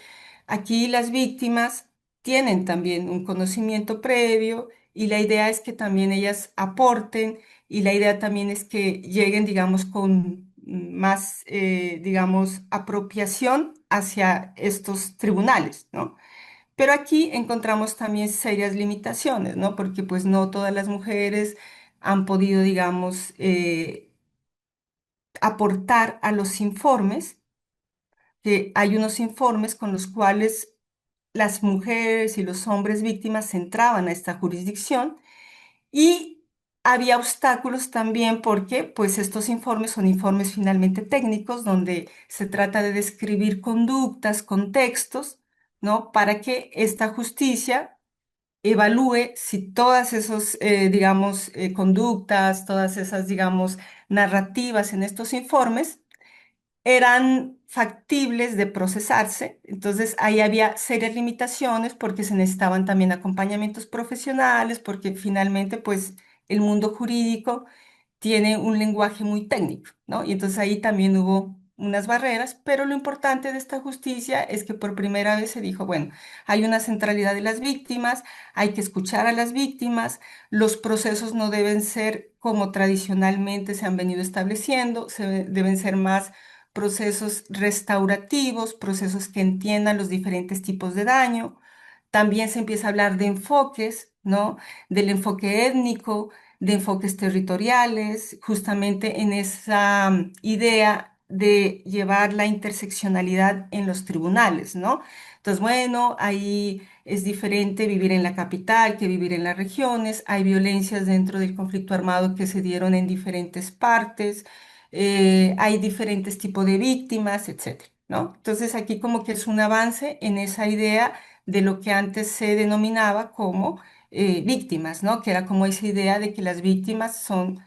aquí las víctimas tienen también un conocimiento previo y la idea es que también ellas aporten y la idea también es que lleguen, digamos, con más, digamos, apropiación hacia estos tribunales, ¿no? Pero aquí encontramos también serias limitaciones, ¿no? Porque pues no todas las mujeres han podido, digamos, aportar a los informes, que hay unos informes con los cuales las mujeres y los hombres víctimas entraban a esta jurisdicción y había obstáculos también porque pues estos informes son informes finalmente técnicos donde se trata de describir conductas, contextos, ¿no? Para que esta justicia evalúe si todas esas, digamos, conductas, todas esas, digamos, narrativas en estos informes eran factibles de procesarse. Entonces ahí había serias limitaciones porque se necesitaban también acompañamientos profesionales, porque finalmente, pues, el mundo jurídico tiene un lenguaje muy técnico, ¿no? Y entonces ahí también hubo unas barreras, pero lo importante de esta justicia es que por primera vez se dijo, bueno, hay una centralidad de las víctimas, hay que escuchar a las víctimas, los procesos no deben ser como tradicionalmente se han venido estableciendo, deben ser más procesos restaurativos, procesos que entiendan los diferentes tipos de daño. También se empieza a hablar de enfoques, ¿no? Del enfoque étnico, de enfoques territoriales, justamente en esa idea de llevar la interseccionalidad en los tribunales, ¿no? Entonces, bueno, ahí es diferente vivir en la capital que vivir en las regiones, hay violencias dentro del conflicto armado que se dieron en diferentes partes, hay diferentes tipos de víctimas, etcétera, ¿no? Entonces, aquí como que es un avance en esa idea de lo que antes se denominaba como víctimas, ¿no? Que era como esa idea de que las víctimas son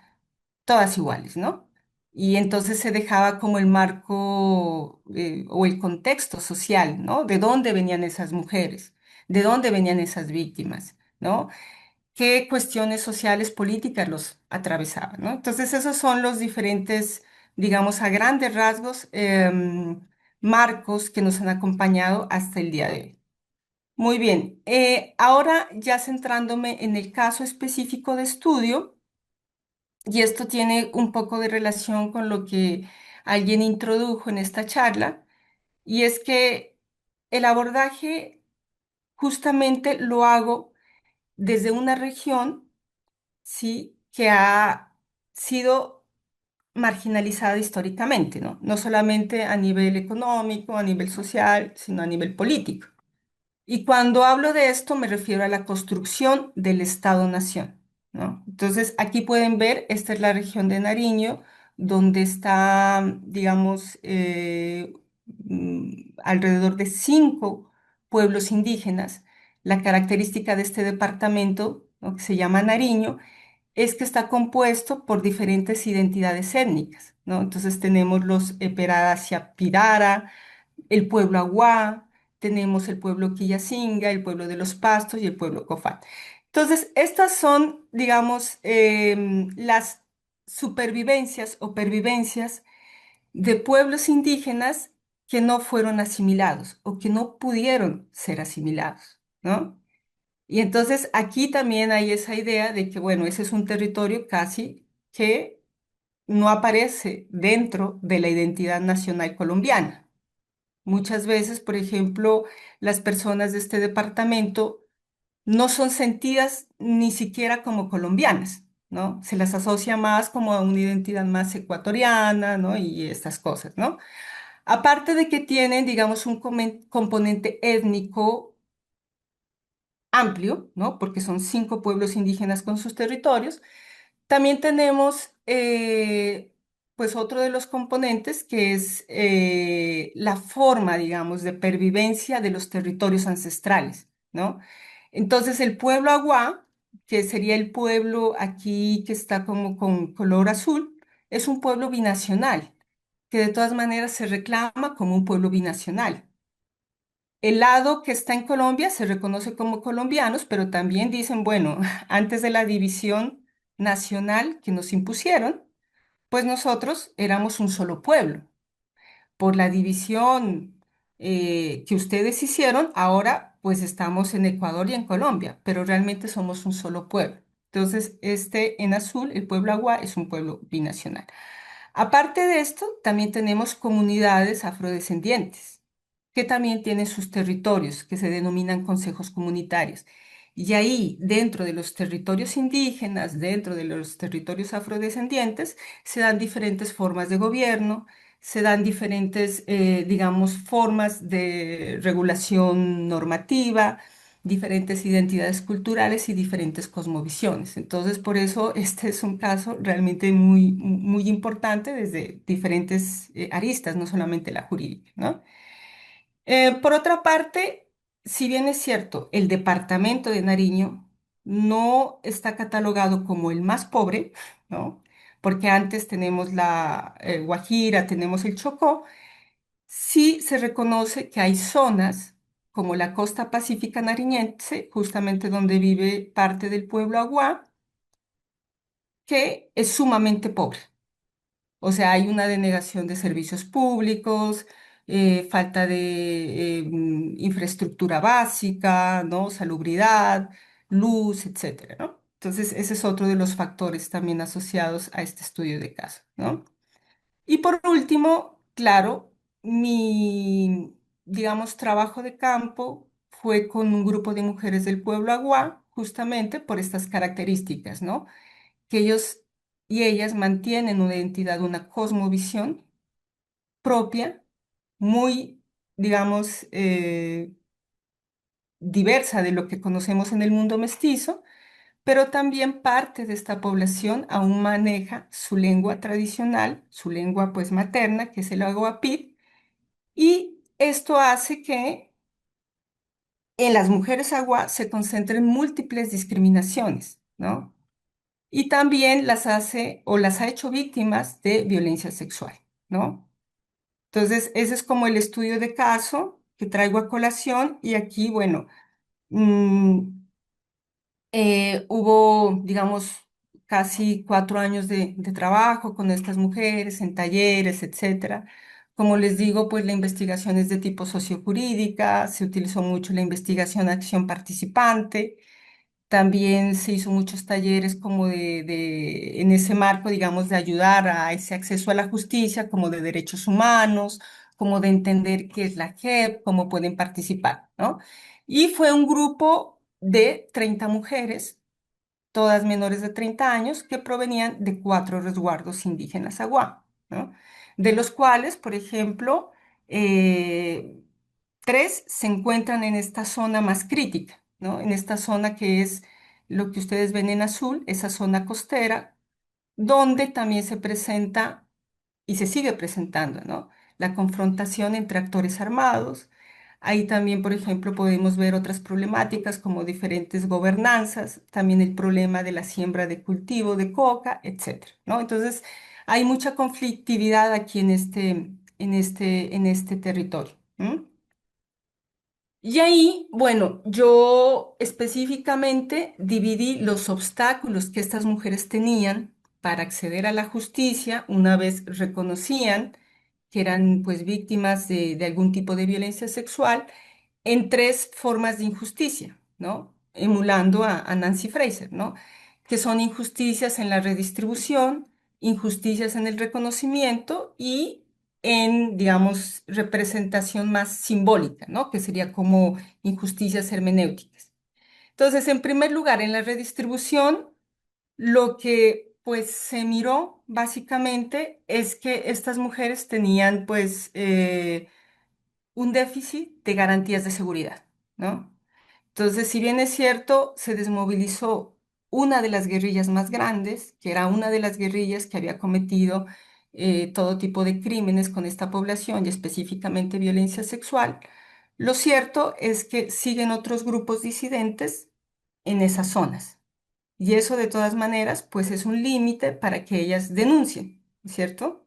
todas iguales, ¿no? Y entonces se dejaba como el marco o el contexto social, ¿no? De dónde venían esas mujeres, de dónde venían esas víctimas, ¿no? Qué cuestiones sociales, políticas los atravesaban, ¿no? Entonces esos son los diferentes, digamos, a grandes rasgos, marcos que nos han acompañado hasta el día de hoy. Muy bien, ahora ya centrándome en el caso específico de estudio, y esto tiene un poco de relación con lo que alguien introdujo en esta charla, y es que el abordaje justamente lo hago desde una región, sí, que ha sido marginalizada históricamente, ¿no? No solamente a nivel económico, a nivel social, sino a nivel político. Y cuando hablo de esto me refiero a la construcción del Estado-Nación, ¿no? Entonces, aquí pueden ver, esta es la región de Nariño, donde está, digamos, alrededor de 5 pueblos indígenas. La característica de este departamento, ¿no?, que se llama Nariño, es que está compuesto por diferentes identidades étnicas, ¿no? Entonces tenemos los Eperasia Pirara, el pueblo Aguá, tenemos el pueblo Quillacinga, el pueblo de los Pastos y el pueblo Cofán. Entonces, estas son, digamos, las supervivencias o pervivencias de pueblos indígenas que no fueron asimilados o que no pudieron ser asimilados, ¿no? Y entonces aquí también hay esa idea de que, bueno, ese es un territorio casi que no aparece dentro de la identidad nacional colombiana. Muchas veces, por ejemplo, las personas de este departamento no son sentidas ni siquiera como colombianas, ¿no? Se las asocia más como a una identidad más ecuatoriana, ¿no? Y estas cosas, ¿no? Aparte de que tienen, digamos, un componente étnico amplio, ¿no? Porque son 5 pueblos indígenas con sus territorios. También tenemos, pues, otro de los componentes que es la forma, digamos, de pervivencia de los territorios ancestrales, ¿no? Entonces, el pueblo Aguá, que sería el pueblo aquí que está como con color azul, es un pueblo binacional, que de todas maneras se reclama como un pueblo binacional. El lado que está en Colombia se reconoce como colombianos, pero también dicen, bueno, antes de la división nacional que nos impusieron, pues nosotros éramos un solo pueblo. Por la división que ustedes hicieron, ahora pues estamos en Ecuador y en Colombia, pero realmente somos un solo pueblo. Entonces, este en azul, el pueblo Agua, es un pueblo binacional. Aparte de esto, también tenemos comunidades afrodescendientes, que también tienen sus territorios, que se denominan consejos comunitarios. Y ahí, dentro de los territorios indígenas, dentro de los territorios afrodescendientes, se dan diferentes formas de gobierno, se dan diferentes, digamos, formas de regulación normativa, diferentes identidades culturales y diferentes cosmovisiones. Entonces, por eso este es un caso realmente muy, muy importante desde diferentes aristas, no solamente la jurídica, ¿no? Por otra parte, si bien es cierto, el departamento de Nariño no está catalogado como el más pobre, ¿no? Porque antes tenemos la Guajira, tenemos el Chocó, sí se reconoce que hay zonas como la costa pacífica nariñense, justamente donde vive parte del pueblo Aguá, que es sumamente pobre. O sea, hay una denegación de servicios públicos, falta de infraestructura básica, ¿no? Salubridad, luz, etcétera, ¿no? Entonces, ese es otro de los factores también asociados a este estudio de caso, ¿no? Y por último, claro, mi, digamos, trabajo de campo fue con un grupo de mujeres del pueblo Aguá, justamente por estas características, ¿no? Que ellos y ellas mantienen una identidad, una cosmovisión propia, muy, digamos, diversa de lo que conocemos en el mundo mestizo, pero también parte de esta población aún maneja su lengua tradicional, su lengua pues materna, que es el aguapit, y esto hace que en las mujeres agua se concentren múltiples discriminaciones, ¿no? Y también las hace o las ha hecho víctimas de violencia sexual, ¿no? Entonces, ese es como el estudio de caso que traigo a colación y aquí, bueno, mm, hubo, digamos, casi 4 años de trabajo con estas mujeres en talleres, etcétera. Como les digo, pues la investigación es de tipo sociojurídica, se utilizó mucho la investigación acción participante. También se hizo muchos talleres como en ese marco, digamos, de ayudar a ese acceso a la justicia, como de derechos humanos, como de entender qué es la JEP, cómo pueden participar, ¿no? Y fue un grupo de 30 mujeres, todas menores de 30 años, que provenían de 4 resguardos indígenas Aguá, ¿no? De los cuales, por ejemplo, eh, 3 se encuentran en esta zona más crítica, ¿no? En esta zona que es lo que ustedes ven en azul, esa zona costera, donde también se presenta y se sigue presentando, ¿no? La confrontación entre actores armados. Ahí también, por ejemplo, podemos ver otras problemáticas como diferentes gobernanzas, también el problema de la siembra de cultivo de coca, etcétera, ¿no? Entonces, hay mucha conflictividad aquí en este territorio. ¿M? Y ahí, bueno, yo específicamente dividí los obstáculos que estas mujeres tenían para acceder a la justicia una vez reconocían que eran pues víctimas de algún tipo de violencia sexual en 3 formas de injusticia, ¿no? Emulando a Nancy Fraser, ¿no? Que son injusticias en la redistribución, injusticias en el reconocimiento y en, digamos, representación más simbólica, ¿no? Que sería como injusticias hermenéuticas. Entonces, en primer lugar, en la redistribución, lo que pues se miró básicamente es que estas mujeres tenían pues un déficit de garantías de seguridad, ¿no? Entonces, si bien es cierto, se desmovilizó una de las guerrillas más grandes, que era una de las guerrillas que había cometido todo tipo de crímenes con esta población y específicamente violencia sexual, lo cierto es que siguen otros grupos disidentes en esas zonas. Y eso de todas maneras, pues es un límite para que ellas denuncien, ¿cierto?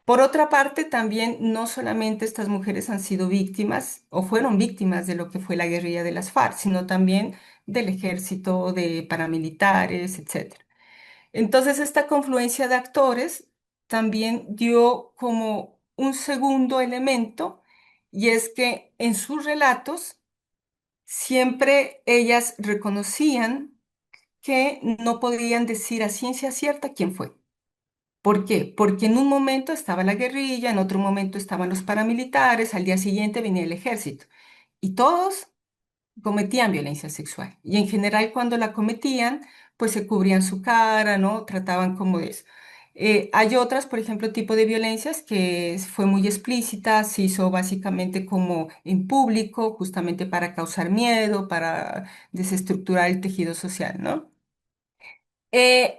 Por otra parte, también no solamente estas mujeres han sido víctimas o fueron víctimas de lo que fue la guerrilla de las FARC, sino también del ejército, de paramilitares, etcétera. Entonces, esta confluencia de actores también dio como un segundo elemento, y es que en sus relatos siempre ellas reconocían que no podían decir a ciencia cierta quién fue. ¿Por qué? Porque en un momento estaba la guerrilla, en otro momento estaban los paramilitares, al día siguiente venía el ejército. Y todos cometían violencia sexual. Y en general cuando la cometían, pues se cubrían su cara, ¿no? Trataban como de eso. Hay otras, por ejemplo, tipo de violencias que fue muy explícita, se hizo básicamente como en público, justamente para causar miedo, para desestructurar el tejido social, ¿no?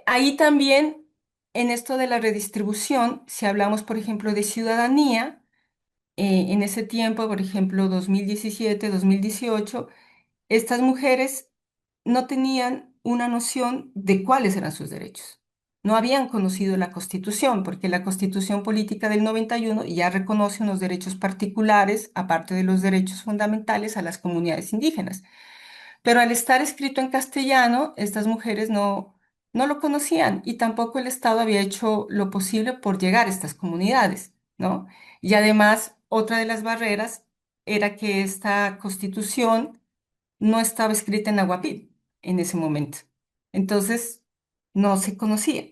Ahí también, en esto de la redistribución, si hablamos, por ejemplo, de ciudadanía, en ese tiempo, por ejemplo, 2017, 2018, estas mujeres no tenían una noción de cuáles eran sus derechos. No habían conocido la Constitución, porque la Constitución Política del 91 ya reconoce unos derechos particulares, aparte de los derechos fundamentales, a las comunidades indígenas. Pero al estar escrito en castellano, estas mujeres no lo conocían y tampoco el Estado había hecho lo posible por llegar a estas comunidades, ¿no? Y además, otra de las barreras era que esta constitución no estaba escrita en Aguapil en ese momento. Entonces, no se conocía.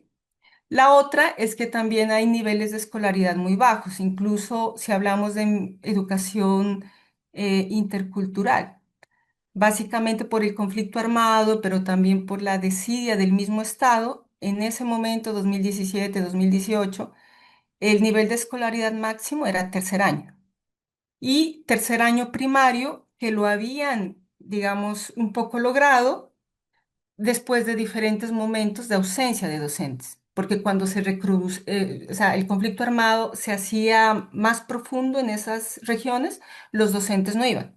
La otra es que también hay niveles de escolaridad muy bajos, incluso si hablamos de educación intercultural básicamente por el conflicto armado, pero también por la desidia del mismo Estado. En ese momento, 2017-2018, el nivel de escolaridad máximo era tercer año. Y tercer año primario, que lo habían, digamos, un poco logrado después de diferentes momentos de ausencia de docentes. Porque cuando o sea, el conflicto armado se hacía más profundo en esas regiones, los docentes no iban.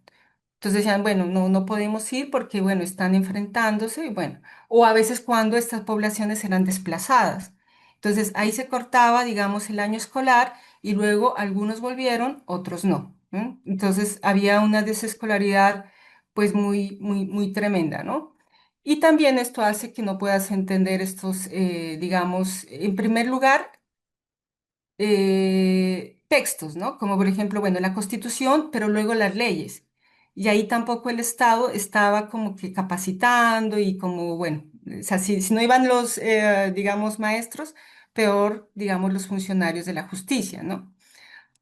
Entonces decían, bueno, no podemos ir porque, bueno, están enfrentándose, y bueno, o a veces cuando estas poblaciones eran desplazadas. Entonces ahí se cortaba, digamos, el año escolar y luego algunos volvieron, otros no. ¿No? Entonces había una desescolaridad pues muy, muy, muy tremenda, ¿no? Y también esto hace que no puedas entender estos, digamos, en primer lugar, textos, ¿no? Como por ejemplo, bueno, la Constitución, pero luego las leyes. Y ahí tampoco el Estado estaba como que capacitando y como, bueno, o sea, si no iban los, digamos, maestros, peor, digamos, los funcionarios de la justicia, ¿no?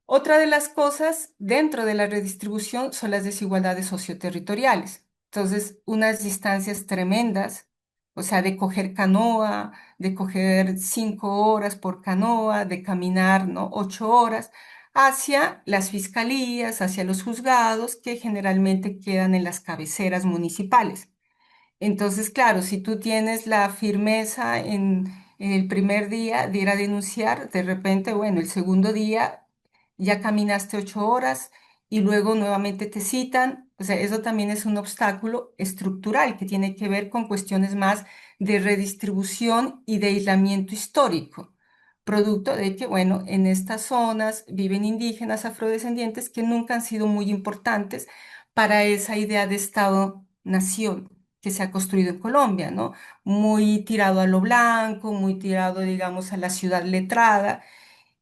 Otra de las cosas dentro de la redistribución son las desigualdades socioterritoriales. Entonces, unas distancias tremendas, o sea, de coger canoa, de coger 5 horas por canoa, de caminar, ¿no? 8 horas, hacia las fiscalías, hacia los juzgados, que generalmente quedan en las cabeceras municipales. Entonces, claro, si tú tienes la firmeza en el primer día de ir a denunciar, de repente, bueno, el segundo día ya caminaste 8 horas y luego nuevamente te citan. O sea, eso también es un obstáculo estructural que tiene que ver con cuestiones más de redistribución y de aislamiento histórico, producto de que, bueno, en estas zonas viven indígenas afrodescendientes que nunca han sido muy importantes para esa idea de Estado-nación que se ha construido en Colombia, ¿no? Muy tirado a lo blanco, muy tirado, digamos, a la ciudad letrada.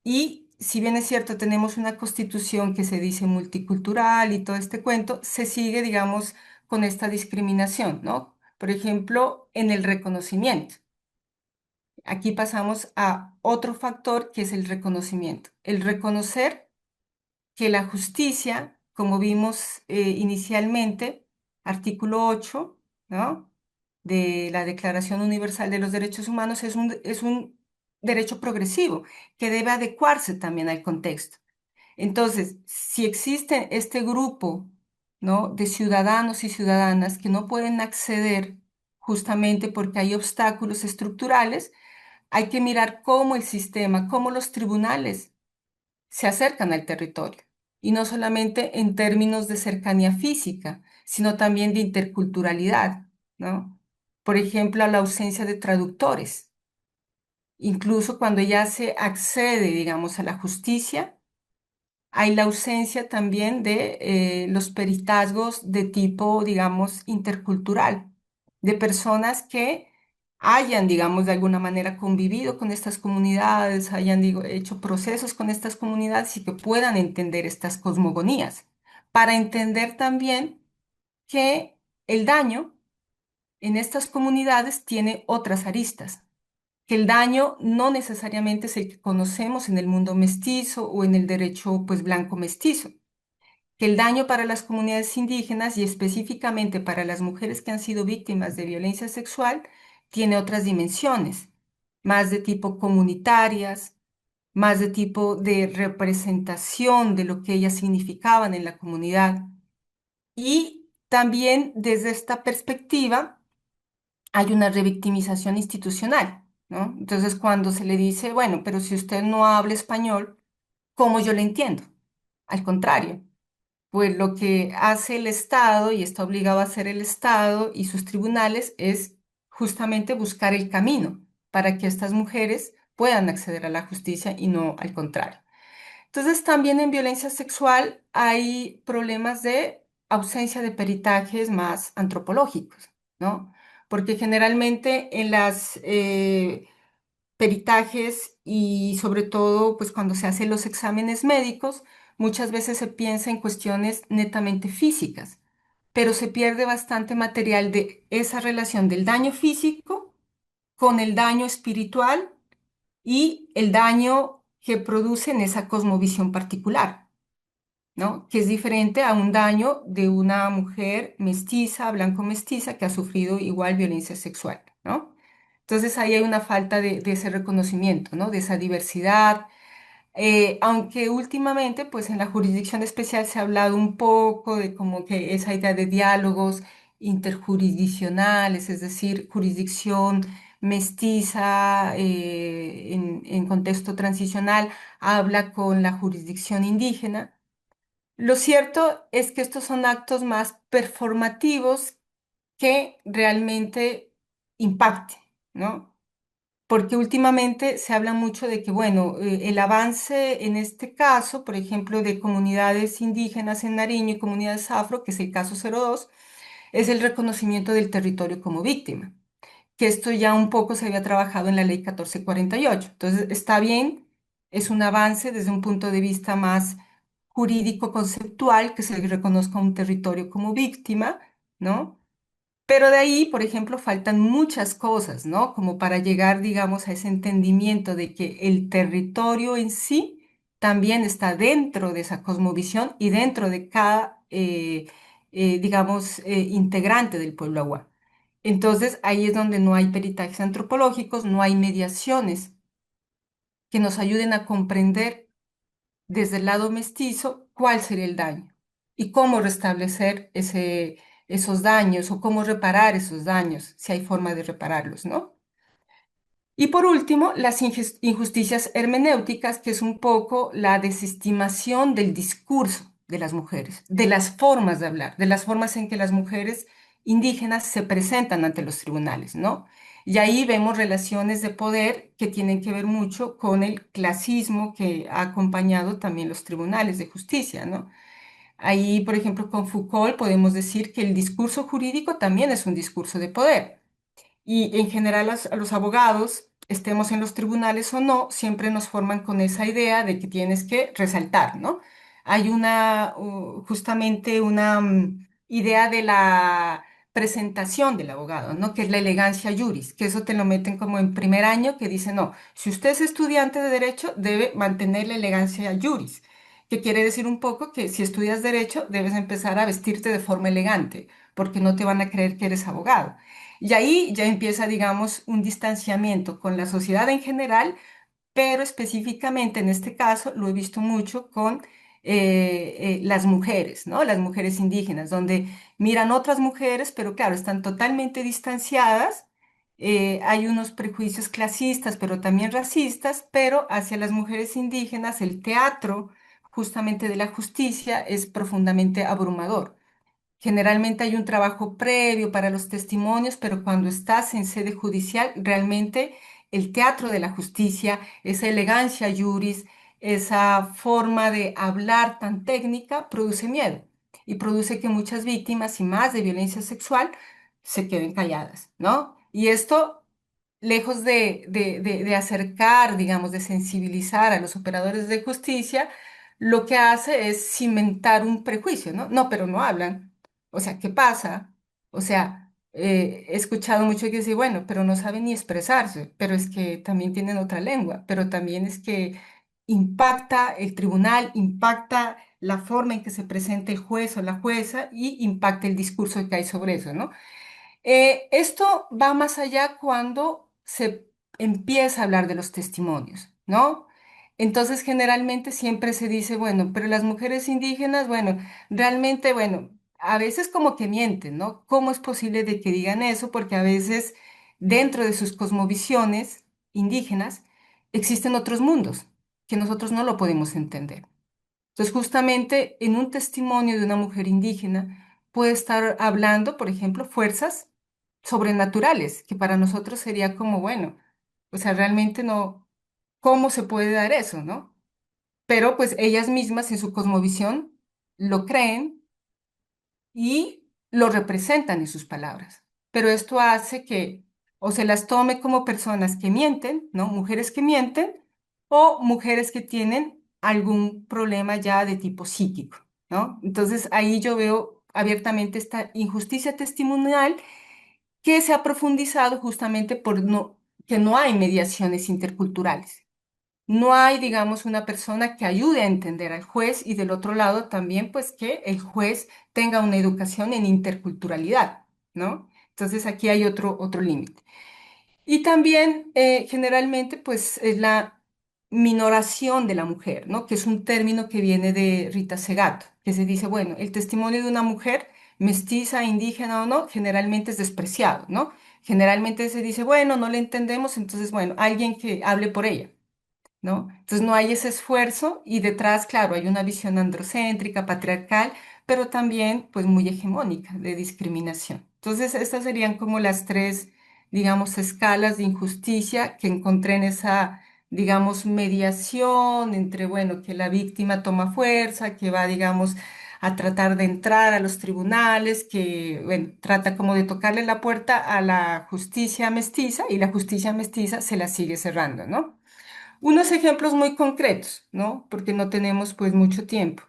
Y si bien es cierto, tenemos una constitución que se dice multicultural y todo este cuento, se sigue, digamos, con esta discriminación, ¿no? Por ejemplo, en el reconocimiento. Aquí pasamos a otro factor que es el reconocimiento. El reconocer que la justicia, como vimos inicialmente, artículo 8, ¿no? De la Declaración Universal de los Derechos Humanos, es un derecho progresivo que debe adecuarse también al contexto. Entonces, si existe este grupo, ¿no? de ciudadanos y ciudadanas que no pueden acceder justamente porque hay obstáculos estructurales, hay que mirar cómo el sistema, cómo los tribunales se acercan al territorio. Y no solamente en términos de cercanía física, sino también de interculturalidad, ¿no? Por ejemplo, a la ausencia de traductores. Incluso cuando ya se accede, digamos, a la justicia, hay la ausencia también de los peritazgos de tipo, digamos, intercultural, de personas que hayan, digamos, de alguna manera convivido con estas comunidades, hayan, digo, hecho procesos con estas comunidades y que puedan entender estas cosmogonías, para entender también que el daño en estas comunidades tiene otras aristas, que el daño no necesariamente es el que conocemos en el mundo mestizo o en el derecho pues blanco mestizo, que el daño para las comunidades indígenas y específicamente para las mujeres que han sido víctimas de violencia sexual tiene otras dimensiones, más de tipo comunitarias, más de tipo de representación de lo que ellas significaban en la comunidad. Y también desde esta perspectiva hay una revictimización institucional, ¿no? Entonces, cuando se le dice, bueno, pero si usted no habla español, ¿cómo yo le entiendo? Al contrario, pues lo que hace el Estado y está obligado a hacer el Estado y sus tribunales es justamente buscar el camino para que estas mujeres puedan acceder a la justicia y no al contrario. Entonces, también en violencia sexual hay problemas de ausencia de peritajes más antropológicos, ¿no? Porque generalmente en las peritajes y sobre todo, pues cuando se hacen los exámenes médicos, muchas veces se piensa en cuestiones netamente físicas, pero se pierde bastante material de esa relación del daño físico con el daño espiritual y el daño que produce en esa cosmovisión particular, ¿no? Que es diferente a un daño de una mujer mestiza, blanco mestiza, que ha sufrido igual violencia sexual, ¿no? Entonces ahí hay una falta de ese reconocimiento, ¿no? De esa diversidad, aunque últimamente, pues en la jurisdicción especial se ha hablado un poco de como que esa idea de diálogos interjurisdiccionales, es decir, jurisdicción mestiza en contexto transicional, habla con la jurisdicción indígena. Lo cierto es que estos son actos más performativos que realmente impacten, ¿no? Porque últimamente se habla mucho de que, bueno, el avance en este caso, por ejemplo, de comunidades indígenas en Nariño y comunidades afro, que es el caso 02, es el reconocimiento del territorio como víctima, que esto ya un poco se había trabajado en la ley 1448. Entonces, está bien, es un avance desde un punto de vista más jurídico conceptual, que se le reconozca un territorio como víctima, ¿no? Pero de ahí, por ejemplo, faltan muchas cosas, ¿no? Como para llegar, digamos, a ese entendimiento de que el territorio en sí también está dentro de esa cosmovisión y dentro de cada, digamos, integrante del pueblo agua. Entonces, ahí es donde no hay peritajes antropológicos, no hay mediaciones que nos ayuden a comprender desde el lado mestizo cuál sería el daño y cómo restablecer esos daños o cómo reparar esos daños, si hay forma de repararlos, ¿no? Y por último, las injusticias hermenéuticas, que es un poco la desestimación del discurso de las mujeres, de las formas de hablar, de las formas en que las mujeres indígenas se presentan ante los tribunales, ¿no? Y ahí vemos relaciones de poder que tienen que ver mucho con el clasismo que ha acompañado también los tribunales de justicia, ¿no? Ahí, por ejemplo, con Foucault podemos decir que el discurso jurídico también es un discurso de poder. Y en general a los abogados, estemos en los tribunales o no, siempre nos forman con esa idea de que tienes que resaltar, ¿no? Hay justamente una idea de la presentación del abogado, ¿no? Que es la elegancia juris, que eso te lo meten como en primer año, que dice, no, si usted es estudiante de derecho, debe mantener la elegancia juris, que quiere decir un poco que si estudias derecho, debes empezar a vestirte de forma elegante, porque no te van a creer que eres abogado. Y ahí ya empieza, digamos, un distanciamiento con la sociedad en general, pero específicamente en este caso lo he visto mucho con las mujeres, ¿no? Las mujeres indígenas, donde miran otras mujeres, pero claro, están totalmente distanciadas. Hay unos prejuicios clasistas, pero también racistas, pero hacia las mujeres indígenas el teatro justamente de la justicia es profundamente abrumador. Generalmente hay un trabajo previo para los testimonios, pero cuando estás en sede judicial, realmente el teatro de la justicia, esa elegancia juris, esa forma de hablar tan técnica, produce miedo y produce que muchas víctimas y más de violencia sexual se queden calladas, ¿no? Y esto, lejos de acercar, digamos, de sensibilizar a los operadores de justicia, lo que hace es cimentar un prejuicio, ¿no? No, pero no hablan. O sea, ¿qué pasa? O sea, he escuchado mucho que dice, bueno, pero no saben ni expresarse, pero es que también tienen otra lengua, pero también es que impacta el tribunal, impacta la forma en que se presenta el juez o la jueza y impacta el discurso que hay sobre eso, ¿no? Esto va más allá cuando se empieza a hablar de los testimonios, ¿no? Entonces, generalmente siempre se dice, bueno, pero las mujeres indígenas, bueno, realmente, bueno, a veces como que mienten, ¿no? ¿Cómo es posible de que digan eso? Porque a veces dentro de sus cosmovisiones indígenas existen otros mundos que nosotros no lo podemos entender. Entonces, justamente en un testimonio de una mujer indígena puede estar hablando, por ejemplo, fuerzas sobrenaturales, que para nosotros sería como, bueno, o sea, realmente no, ¿cómo se puede dar eso, no? Pero pues ellas mismas en su cosmovisión lo creen y lo representan en sus palabras. Pero esto hace que o se las tome como personas que mienten, ¿no? Mujeres que mienten o mujeres que tienen algún problema ya de tipo psíquico, ¿no? Entonces ahí yo veo abiertamente esta injusticia testimonial que se ha profundizado justamente por que no hay mediaciones interculturales. No hay, digamos, una persona que ayude a entender al juez y del otro lado también, pues, que el juez tenga una educación en interculturalidad, ¿no? Entonces aquí hay otro límite. Y también, generalmente, pues, es la minoración de la mujer, ¿no? Que es un término que viene de Rita Segato, que se dice, bueno, el testimonio de una mujer, mestiza, indígena o no, generalmente es despreciado, ¿no? Generalmente se dice, bueno, no le entendemos, entonces, bueno, alguien que hable por ella. ¿No? Entonces no hay ese esfuerzo y detrás, claro, hay una visión androcéntrica, patriarcal, pero también pues muy hegemónica de discriminación. Entonces estas serían como las tres, digamos, escalas de injusticia que encontré en esa, digamos, mediación entre, bueno, que la víctima toma fuerza, que va, digamos, a tratar de entrar a los tribunales, que, bueno, trata como de tocarle la puerta a la justicia mestiza y la justicia mestiza se la sigue cerrando, ¿no? Unos ejemplos muy concretos, ¿no? Porque no tenemos pues mucho tiempo.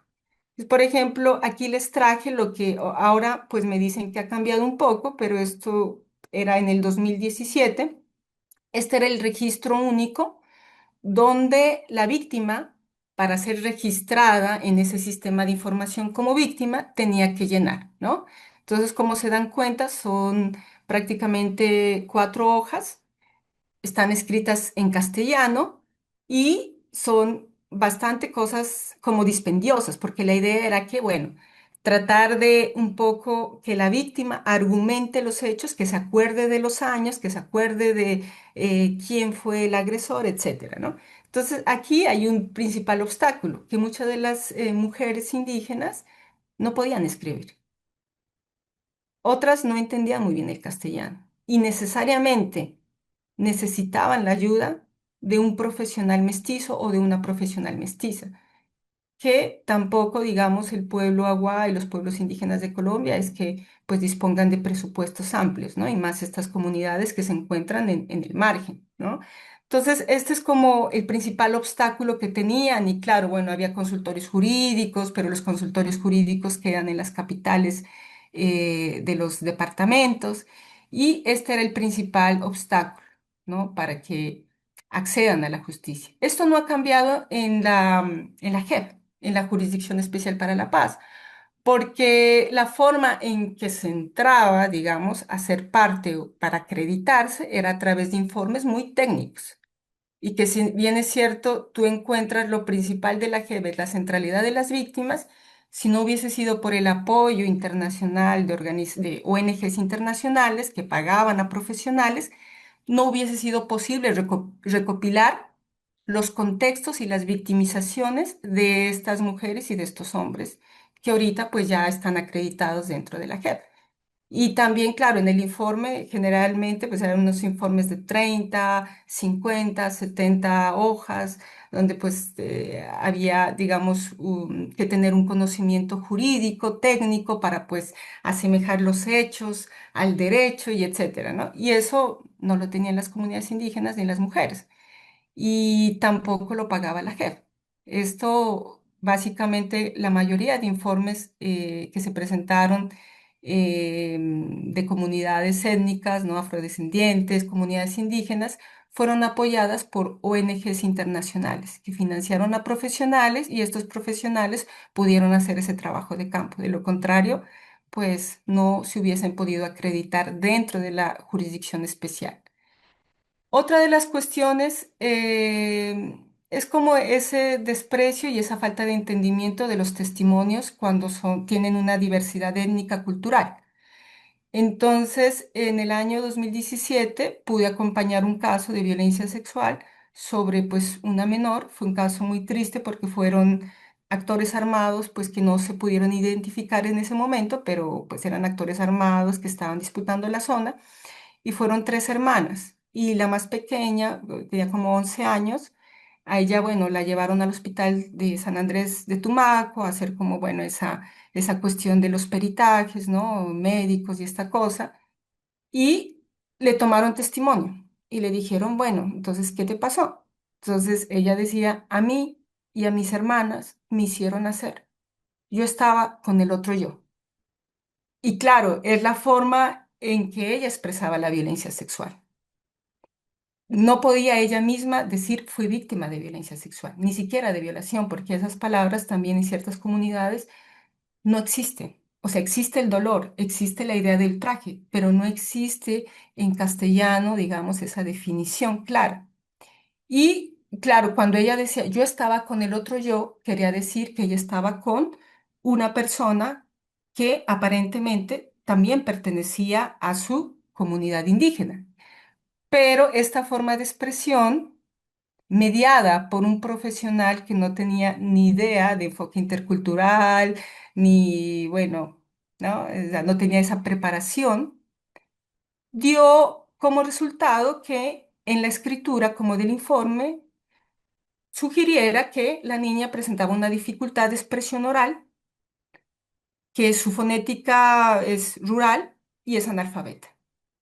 Por ejemplo, aquí les traje lo que ahora pues me dicen que ha cambiado un poco, pero esto era en el 2017. Este era el registro único donde la víctima, para ser registrada en ese sistema de información como víctima, tenía que llenar, ¿no? Entonces, como se dan cuenta, son prácticamente 4 hojas, están escritas en castellano y son bastante cosas como dispendiosas, porque la idea era que, bueno, tratar de un poco que la víctima argumente los hechos, que se acuerde de los años, que se acuerde de quién fue el agresor, etcétera, ¿no? Entonces, aquí hay un principal obstáculo, que muchas de las mujeres indígenas no podían escribir. Otras no entendían muy bien el castellano y necesariamente necesitaban la ayuda de un profesional mestizo o de una profesional mestiza, que tampoco, digamos, el pueblo Agua y los pueblos indígenas de Colombia es que pues dispongan de presupuestos amplios, ¿no? Y más estas comunidades que se encuentran en el margen, ¿no? Entonces, este es como el principal obstáculo que tenían y claro, bueno, había consultorios jurídicos, pero los consultorios jurídicos quedan en las capitales de los departamentos y este era el principal obstáculo, ¿no? Para que accedan a la justicia. Esto no ha cambiado en la JEP, en la Jurisdicción Especial para la Paz, porque la forma en que se entraba, digamos, a ser parte o para acreditarse era a través de informes muy técnicos. Y que si bien es cierto, tú encuentras lo principal de la JEP, la centralidad de las víctimas, si no hubiese sido por el apoyo internacional de ONGs internacionales que pagaban a profesionales, no hubiese sido posible recopilar los contextos y las victimizaciones de estas mujeres y de estos hombres, que ahorita pues ya están acreditados dentro de la JEP. Y también, claro, en el informe generalmente pues eran unos informes de 30, 50, 70 hojas, donde pues había, digamos, que tener un conocimiento jurídico, técnico, para pues asemejar los hechos al derecho y etcétera, ¿no? Y eso no lo tenían las comunidades indígenas ni las mujeres y tampoco lo pagaba la JEP. Esto, básicamente, la mayoría de informes que se presentaron de comunidades étnicas, ¿no? Afrodescendientes, comunidades indígenas, fueron apoyadas por ONGs internacionales que financiaron a profesionales y estos profesionales pudieron hacer ese trabajo de campo. De lo contrario, pues no se hubiesen podido acreditar dentro de la jurisdicción especial. Otra de las cuestiones es como ese desprecio y esa falta de entendimiento de los testimonios cuando tienen una diversidad étnica cultural. Entonces, en el año 2017 pude acompañar un caso de violencia sexual sobre pues una menor. Fue un caso muy triste porque fueron actores armados pues que no se pudieron identificar en ese momento, pero pues eran actores armados que estaban disputando la zona y fueron 3 hermanas. Y la más pequeña, tenía como 11 años, a ella, bueno, la llevaron al hospital de San Andrés de Tumaco a hacer como, bueno, esa cuestión de los peritajes, ¿no? Médicos y esta cosa. Y le tomaron testimonio y le dijeron, bueno, entonces, ¿qué te pasó? Entonces ella decía, a mí y a mis hermanas me hicieron hacer. Yo estaba con el otro yo. Y claro, es la forma en que ella expresaba la violencia sexual. No podía ella misma decir fui víctima de violencia sexual, ni siquiera de violación, porque esas palabras también en ciertas comunidades no existen. O sea, existe el dolor, existe la idea del traje, pero no existe en castellano, digamos, esa definición clara. Y claro, cuando ella decía yo estaba con el otro yo, quería decir que ella estaba con una persona que aparentemente también pertenecía a su comunidad indígena. Pero esta forma de expresión, mediada por un profesional que no tenía ni idea de enfoque intercultural, ni, bueno, ¿no? O sea, no tenía esa preparación, dio como resultado que en la escritura, como del informe, sugiriera que la niña presentaba una dificultad de expresión oral que su fonética es rural y es analfabeta,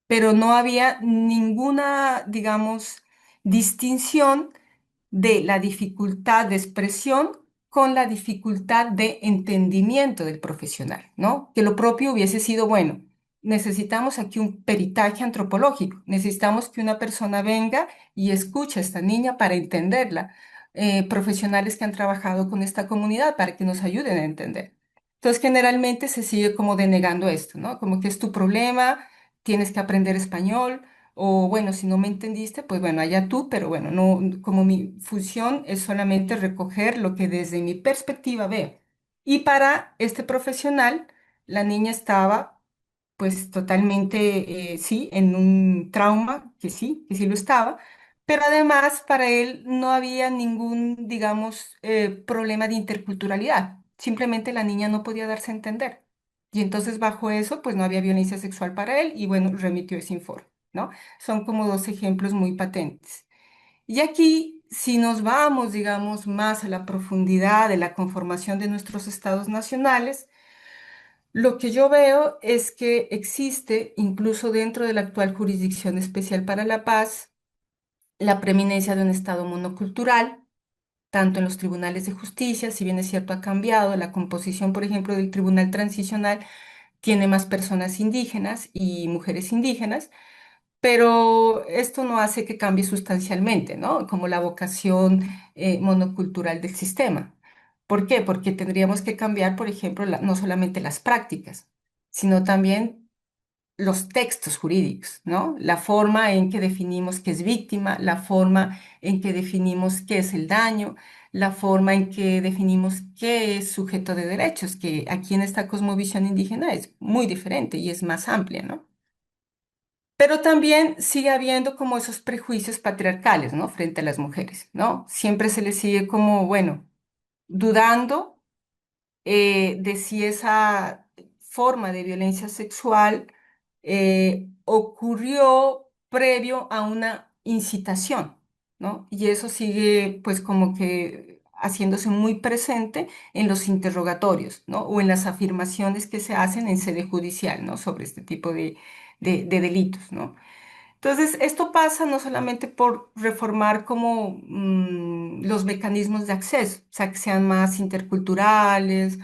pero no había ninguna, digamos, distinción de la dificultad de expresión con la dificultad de entendimiento del profesional, ¿no? Que lo propio hubiese sido, bueno, necesitamos aquí un peritaje antropológico, necesitamos que una persona venga y escuche a esta niña para entenderla, profesionales que han trabajado con esta comunidad para que nos ayuden a entender. Entonces, generalmente se sigue como denegando esto, ¿no? Como que es tu problema, tienes que aprender español, o bueno, si no me entendiste, pues bueno, allá tú, pero bueno, no, como mi función es solamente recoger lo que desde mi perspectiva veo. Y para este profesional, la niña estaba pues totalmente, sí, en un trauma, que sí lo estaba, pero además para él no había ningún, digamos, problema de interculturalidad. Simplemente la niña no podía darse a entender. Y entonces bajo eso, pues no había violencia sexual para él y bueno, remitió ese informe, ¿no? Son como dos ejemplos muy patentes. Y aquí, si nos vamos, digamos, más a la profundidad de la conformación de nuestros estados nacionales, lo que yo veo es que existe, incluso dentro de la actual Jurisdicción Especial para la Paz, la preeminencia de un Estado monocultural, tanto en los tribunales de justicia, si bien es cierto ha cambiado la composición, por ejemplo, del Tribunal Transicional, tiene más personas indígenas y mujeres indígenas, pero esto no hace que cambie sustancialmente, ¿no? Como la vocación monocultural del sistema. ¿Por qué? Porque tendríamos que cambiar, por ejemplo, no solamente las prácticas, sino también los textos jurídicos, ¿no? La forma en que definimos qué es víctima, la forma en que definimos qué es el daño, la forma en que definimos qué es sujeto de derechos, que aquí en esta cosmovisión indígena es muy diferente y es más amplia, ¿no? Pero también sigue habiendo como esos prejuicios patriarcales, ¿no? Frente a las mujeres, ¿no? Siempre se les sigue como, bueno, dudando de si esa forma de violencia sexual ocurrió previo a una incitación, ¿no? Y eso sigue pues como que haciéndose muy presente en los interrogatorios, ¿no? O en las afirmaciones que se hacen en sede judicial, ¿no? Sobre este tipo de delitos, ¿no? Entonces, esto pasa no solamente por reformar como los mecanismos de acceso, o sea, que sean más interculturales,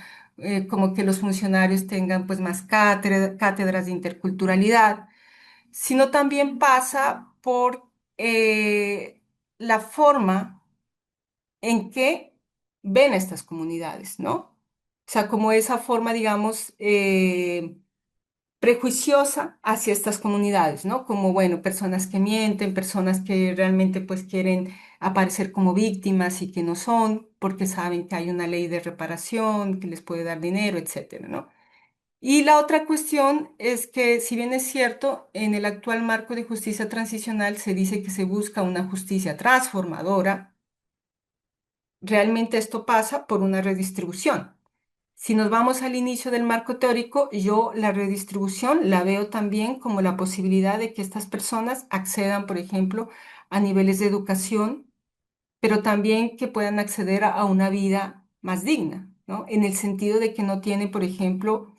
como que los funcionarios tengan pues más cátedras de interculturalidad, sino también pasa por la forma en que ven a estas comunidades, ¿no? O sea, como esa forma, digamos, prejuiciosa hacia estas comunidades, ¿no? Como, bueno, personas que mienten, personas que realmente pues quieren aparecer como víctimas y que no son, porque saben que hay una ley de reparación que les puede dar dinero, etcétera, ¿no? Y la otra cuestión es que, si bien es cierto, en el actual marco de justicia transicional se dice que se busca una justicia transformadora, realmente esto pasa por una redistribución. Si nos vamos al inicio del marco teórico, yo la redistribución la veo también como la posibilidad de que estas personas accedan, por ejemplo, a niveles de educación, pero también que puedan acceder a una vida más digna, ¿no? En el sentido de que no tienen, por ejemplo,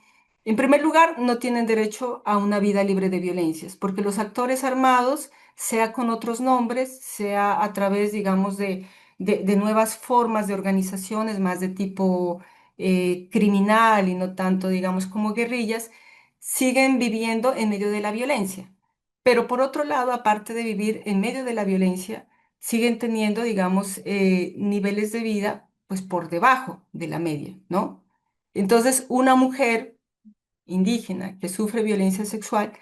en primer lugar, no tienen derecho a una vida libre de violencias, porque los actores armados, sea con otros nombres, sea a través, digamos, de nuevas formas de organizaciones, más de tipo criminal y no tanto, digamos, como guerrillas, siguen viviendo en medio de la violencia. Pero por otro lado, aparte de vivir en medio de la violencia, siguen teniendo, digamos, niveles de vida, pues por debajo de la media, ¿no? Entonces, una mujer indígena que sufre violencia sexual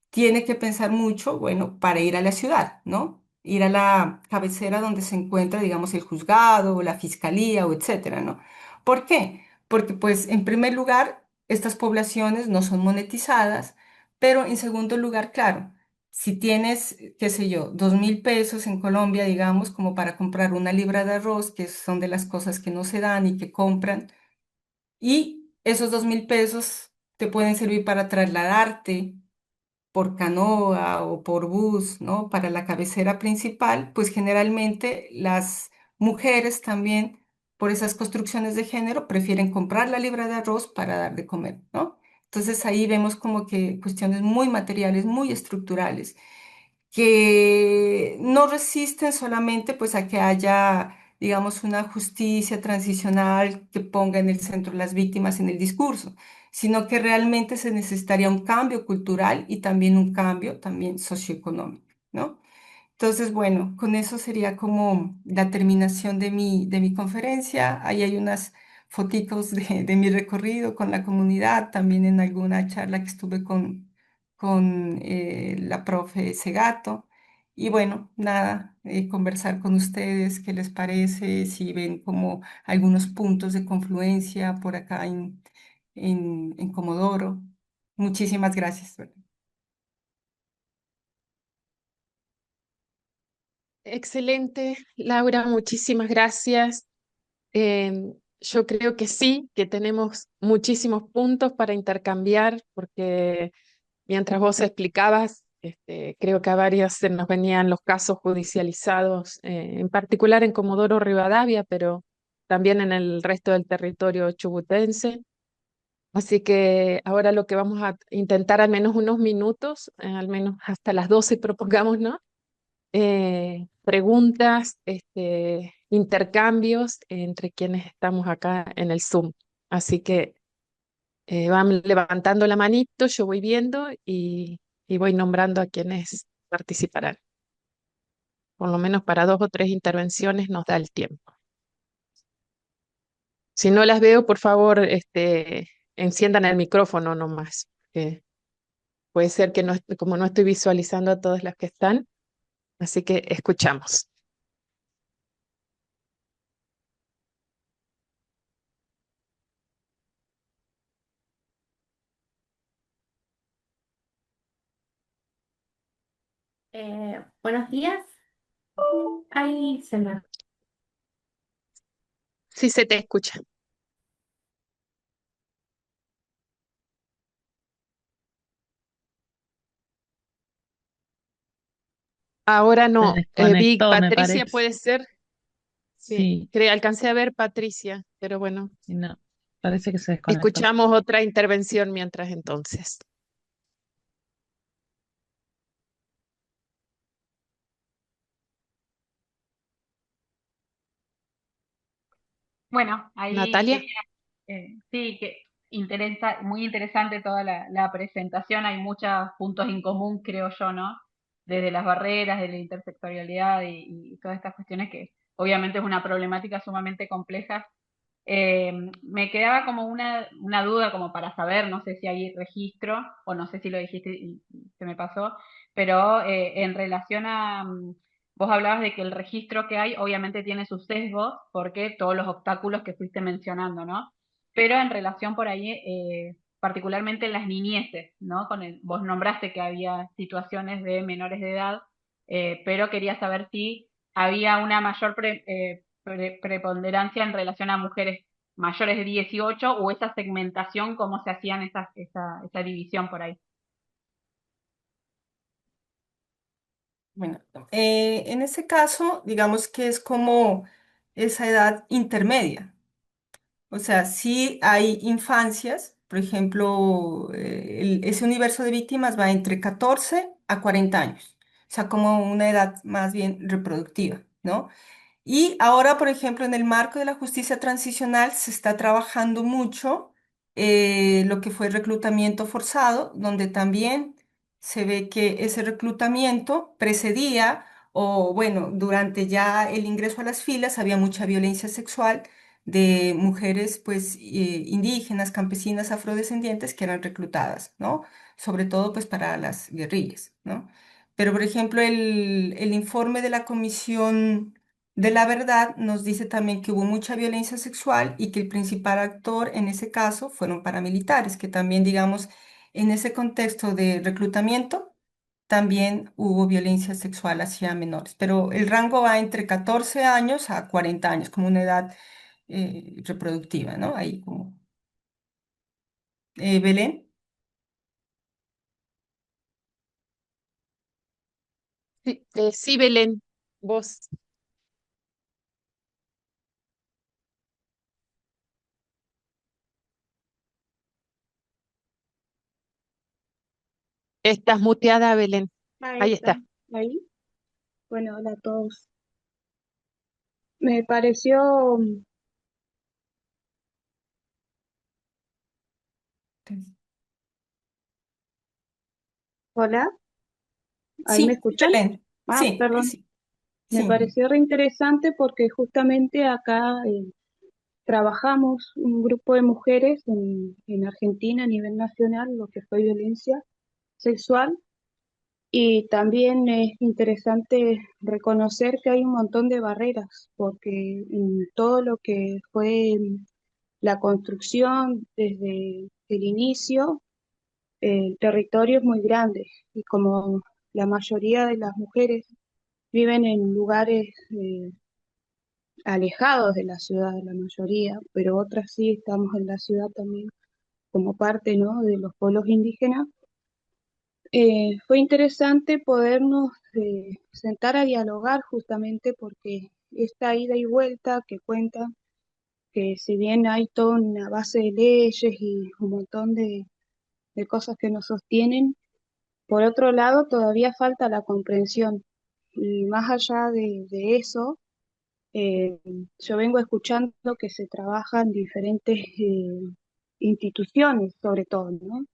tiene que pensar mucho, bueno, para ir a la ciudad, ¿no? Ir a la cabecera donde se encuentra, digamos, el juzgado o la fiscalía o etcétera, ¿no? ¿Por qué? Porque, pues, en primer lugar, estas poblaciones no son monetizadas, pero en segundo lugar, claro, si tienes, qué sé yo, 2.000 pesos en Colombia, digamos, como para comprar una libra de arroz, que son de las cosas que no se dan y que compran, y esos 2.000 pesos te pueden servir para trasladarte por canoa o por bus, ¿no? Para la cabecera principal, pues generalmente las mujeres también por esas construcciones de género, prefieren comprar la libra de arroz para dar de comer, ¿no? Entonces ahí vemos como que cuestiones muy materiales, muy estructurales, que no resisten solamente pues a que haya, digamos, una justicia transicional que ponga en el centro las víctimas en el discurso, sino que realmente se necesitaría un cambio cultural y también un cambio también socioeconómico, ¿no? Entonces, bueno, con eso sería como la terminación de mi conferencia. Ahí hay unas foticos de mi recorrido con la comunidad, también en alguna charla que estuve con la profe Segato. Y bueno, nada, conversar con ustedes, qué les parece, si ven como algunos puntos de confluencia por acá en Comodoro. Muchísimas gracias. Excelente, Laura, muchísimas gracias. Yo creo que sí, que tenemos muchísimos puntos para intercambiar, porque mientras vos explicabas, creo que a varias se nos venían los casos judicializados, en particular en Comodoro Rivadavia, pero también en el resto del territorio chubutense. Así que ahora lo que vamos a intentar al menos unos minutos, al menos hasta las 12 propongamos, ¿no? Preguntas, intercambios entre quienes estamos acá en el Zoom. Así que van levantando la manito, yo voy viendo y voy nombrando a quienes participarán. Por lo menos para 2 o 3 intervenciones nos da el tiempo. Si no las veo, por favor, enciendan el micrófono nomás. Puede ser que no, como no estoy visualizando a todas las que están, así que escuchamos. Buenos días. Ahí se me... Sí se te escucha. Ahora Se no. Vi desconectó, me Patricia, parece. puede ser. Sí, Sí, alcancé a ver Patricia, pero bueno, y no, parece que se desconectó. escuchamos otra intervención mientras entonces. Bueno, ahí Natalia. quería, sí, que muy interesante toda la presentación, hay muchos puntos en común, creo yo, ¿no? Desde las barreras, de la intersectorialidad y todas estas cuestiones que obviamente es una problemática sumamente compleja. Me quedaba como una duda como para saber, no sé si hay registro o no sé si lo dijiste y se me pasó, pero en relación a, vos hablabas de que el registro que hay obviamente tiene sus sesgos porque todos los obstáculos que fuiste mencionando, ¿no? Pero en relación por ahí, particularmente en las niñeces, ¿no? Vos nombraste que había situaciones de menores de edad, pero quería saber si había una mayor preponderancia en relación a mujeres mayores de 18 o esa segmentación, cómo se hacían esa división por ahí. Bueno, en ese caso, digamos que es como esa edad intermedia. O sea, sí hay infancias, por ejemplo, ese universo de víctimas va entre 14 a 40 años. O sea, como una edad más bien reproductiva, ¿no? Y ahora, por ejemplo, en el marco de la justicia transicional se está trabajando mucho lo que fue reclutamiento forzado, donde también se ve que ese reclutamiento precedía o, bueno, durante ya el ingreso a las filas había mucha violencia sexual de mujeres, pues, indígenas, campesinas, afrodescendientes que eran reclutadas, ¿no? Sobre todo, pues, para las guerrillas, ¿no? Pero, por ejemplo, el informe de la Comisión de la Verdad nos dice también que hubo mucha violencia sexual y que el principal actor en ese caso fueron paramilitares, que también, digamos, en ese contexto de reclutamiento, también hubo violencia sexual hacia menores. Pero el rango va entre 14 años a 40 años, como una edad reproductiva, ¿no? Ahí como... Belén. Sí, sí, Belén, vos. Estás muteada, Belén. Ahí Ahí está, está. ahí. Bueno, hola a todos. Me pareció, hola, ¿ahí me Sí, escuchan? Belén. Ah, Sí, ahí perdón. sí. Me Sí. pareció reinteresante porque justamente acá trabajamos un grupo de mujeres en Argentina a nivel nacional, lo que fue violencia sexual, y también es interesante reconocer que hay un montón de barreras, porque en todo lo que fue la construcción desde el inicio, el territorio es muy grande y como la mayoría de las mujeres viven en lugares alejados de la ciudad, la mayoría, pero otras sí estamos en la ciudad también como parte, ¿no?, de los pueblos indígenas. Fue interesante podernos sentar a dialogar justamente porque esta ida y vuelta que cuenta, que si bien hay toda una base de leyes y un montón de cosas que nos sostienen, por otro lado todavía falta la comprensión. Y más allá de eso, eh, yo vengo escuchando que se trabaja en diferentes instituciones, sobre todo, ¿no?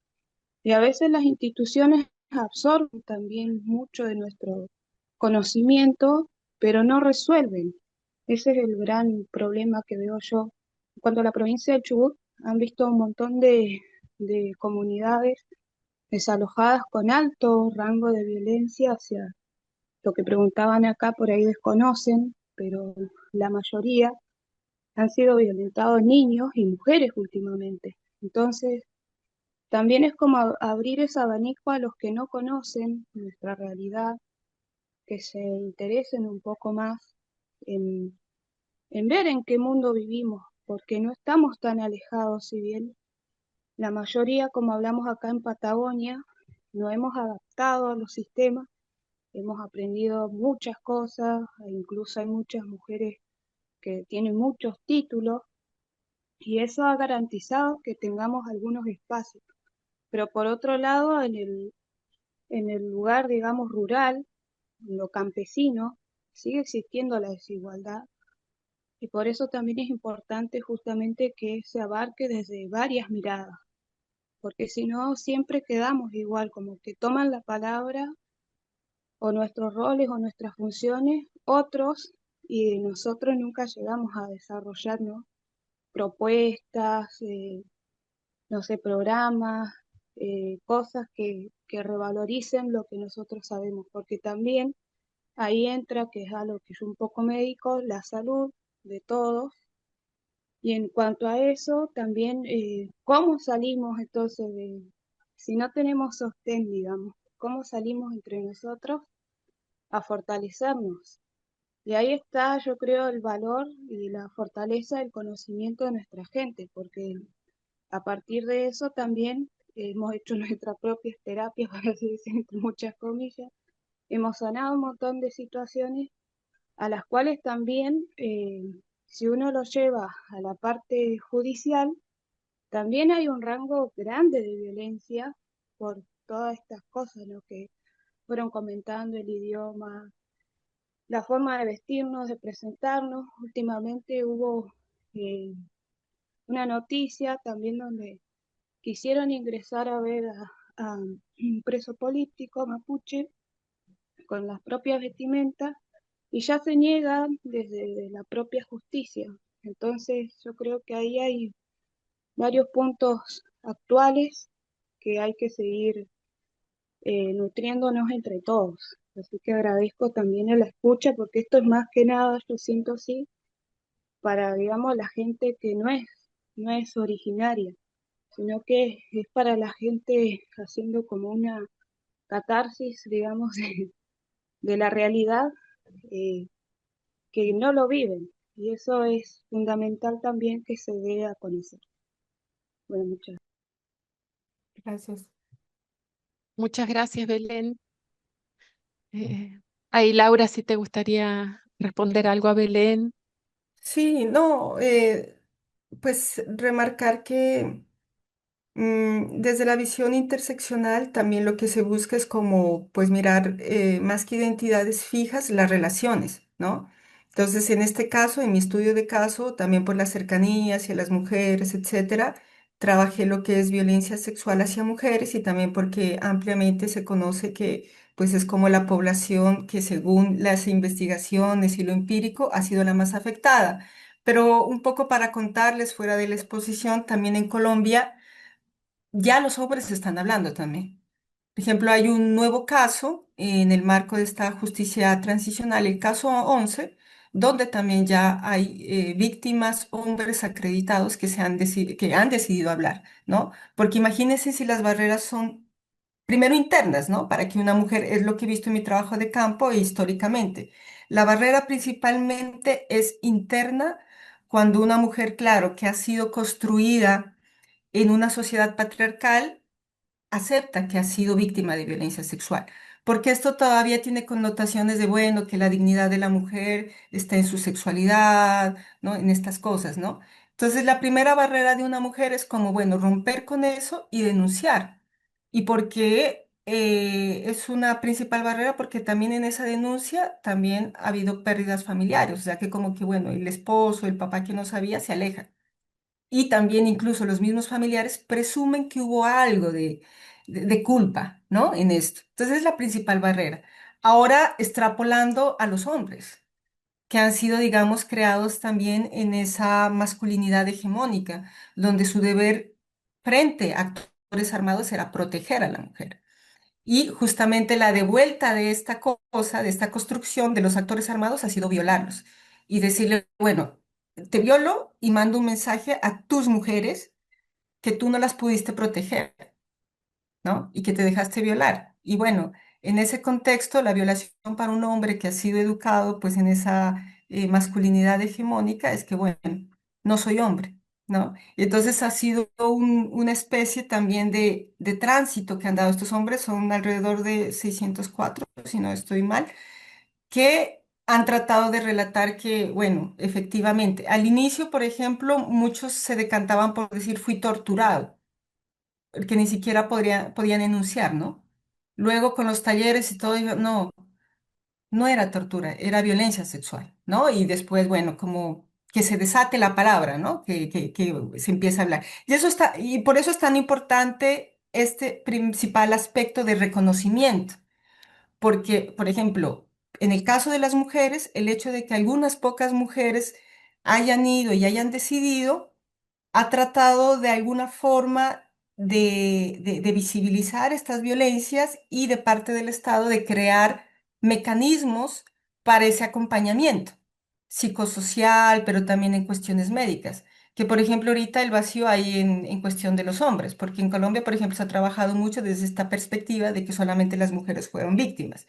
Y a veces las instituciones absorben también mucho de nuestro conocimiento, pero no resuelven. Ese es el gran problema que veo yo. Cuando la provincia de Chubut han visto un montón de comunidades desalojadas con alto rango de violencia hacia lo que preguntaban acá, por ahí desconocen, pero la mayoría han sido violentados niños y mujeres últimamente. Entonces, también es como abrir ese abanico a los que no conocen nuestra realidad, que se interesen un poco más en, en ver en qué mundo vivimos, porque no estamos tan alejados, si bien la mayoría, como hablamos acá en Patagonia, no hemos adaptado a los sistemas, hemos aprendido muchas cosas, e incluso hay muchas mujeres que tienen muchos títulos y eso ha garantizado que tengamos algunos espacios. Pero por otro lado, en el lugar, digamos, rural, en lo campesino, sigue existiendo la desigualdad y por eso también es importante justamente que se abarque desde varias miradas, porque si no siempre quedamos igual, como que toman la palabra o nuestros roles o nuestras funciones otros y nosotros nunca llegamos a desarrollarnos propuestas, no sé, programas, cosas que revaloricen lo que nosotros sabemos, porque también ahí entra, que es algo que yo un poco me dedico, la salud de todos. Y en cuanto a eso, también cómo salimos entonces si no tenemos sostén, digamos, cómo salimos entre nosotros a fortalecernos. Y ahí está, yo creo, el valor y la fortaleza del conocimiento de nuestra gente, porque a partir de eso también hemos hecho nuestras propias terapias, para así decir, entre muchas comillas. Hemos sanado un montón de situaciones a las cuales también, si uno lo lleva a la parte judicial, también hay un rango grande de violencia por todas estas cosas, lo que fueron comentando, el idioma, la forma de vestirnos, de presentarnos. Últimamente hubo eh, una noticia también donde quisieron ingresar a ver a un preso político mapuche con las propias vestimentas y ya se niega desde la propia justicia. Entonces yo creo que ahí hay varios puntos actuales que hay que seguir nutriéndonos entre todos. Así que agradezco también a la escucha porque esto es más que nada, yo siento así, para, digamos, la gente que no es originaria, sino que es para la gente haciendo como una catarsis, digamos, de la realidad eh, que no lo viven. Y eso es fundamental también que se dé a conocer. Bueno, muchas Gracias. Muchas gracias, Belén. Eh, ahí, Laura, si te gustaría responder algo a Belén. Sí, no, pues remarcar que Desde la visión interseccional también lo que se busca es como pues mirar más que identidades fijas, las relaciones, ¿no? Entonces, en este caso, en mi estudio de caso, también por la cercanía hacia las mujeres, etcétera, trabajé lo que es violencia sexual hacia mujeres y también porque ampliamente se conoce que pues es como la población que según las investigaciones y lo empírico ha sido la más afectada. Pero un poco para contarles fuera de la exposición, también en Colombia ya los hombres están hablando también. Por ejemplo, hay un nuevo caso en el marco de esta justicia transicional, el caso 11, donde también ya hay víctimas, hombres acreditados que, que han decidido hablar, ¿no? Porque imagínense si las barreras son primero internas, ¿no? Para que una mujer, es lo que he visto en mi trabajo de campo e históricamente. La barrera principalmente es interna cuando una mujer, claro, que ha sido construida en una sociedad patriarcal, acepta que ha sido víctima de violencia sexual, porque esto todavía tiene connotaciones de, bueno, que la dignidad de la mujer está en su sexualidad, ¿no? En estas cosas, ¿no? Entonces, la primera barrera de una mujer es como, bueno, romper con eso y denunciar. ¿Y por qué es una principal barrera? Porque también en esa denuncia también ha habido pérdidas familiares, o sea que como que, bueno, el esposo, el papá que no sabía, se aleja. Y también incluso los mismos familiares presumen que hubo algo de culpa, ¿no? En esto. Entonces es la principal barrera. Ahora, extrapolando a los hombres, que han sido, digamos, creados también en esa masculinidad hegemónica, donde su deber frente a actores armados era proteger a la mujer. Y justamente la devuelta de esta cosa, de esta construcción de los actores armados ha sido violarlos y decirle, bueno, te violo y mando un mensaje a tus mujeres que tú no las pudiste proteger, ¿no? Y que te dejaste violar. Y bueno, en ese contexto, la violación para un hombre que ha sido educado pues en esa masculinidad hegemónica es que, bueno, no soy hombre, ¿no? Y entonces ha sido una especie también de tránsito que han dado estos hombres, son alrededor de 604, si no estoy mal, que han tratado de relatar que, bueno, efectivamente, al inicio, por ejemplo, muchos se decantaban por decir fui torturado que ni siquiera podían enunciar, ¿no? Luego con los talleres y todo, digo, no, no era tortura, era violencia sexual, ¿no? Y después, bueno, como que se desate la palabra, ¿no? Que se empieza a hablar. Y eso está, y por eso es tan importante este principal aspecto de reconocimiento, porque, por ejemplo, en el caso de las mujeres, el hecho de que algunas pocas mujeres hayan ido y hayan decidido ha tratado de alguna forma de visibilizar estas violencias y de parte del Estado de crear mecanismos para ese acompañamiento psicosocial, pero también en cuestiones médicas. Que, por ejemplo, ahorita el vacío hay en cuestión de los hombres, porque en Colombia, por ejemplo, se ha trabajado mucho desde esta perspectiva de que solamente las mujeres fueron víctimas.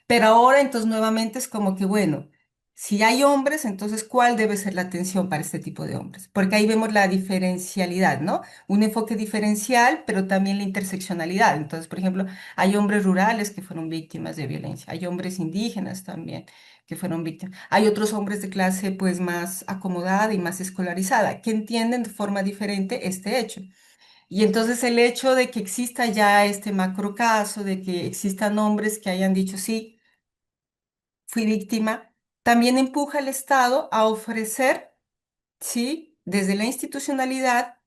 Pero ahora entonces nuevamente es como que, bueno, si hay hombres, entonces ¿cuál debe ser la atención para este tipo de hombres? Porque ahí vemos la diferencialidad, ¿no? Un enfoque diferencial, pero también la interseccionalidad. Entonces, por ejemplo, hay hombres rurales que fueron víctimas de violencia, hay hombres indígenas también que fueron víctimas, hay otros hombres de clase pues más acomodada y más escolarizada que entienden de forma diferente este hecho. Y entonces el hecho de que exista ya este macro caso, de que existan hombres que hayan dicho sí, fui víctima, también empuja al Estado a ofrecer, sí, desde la institucionalidad,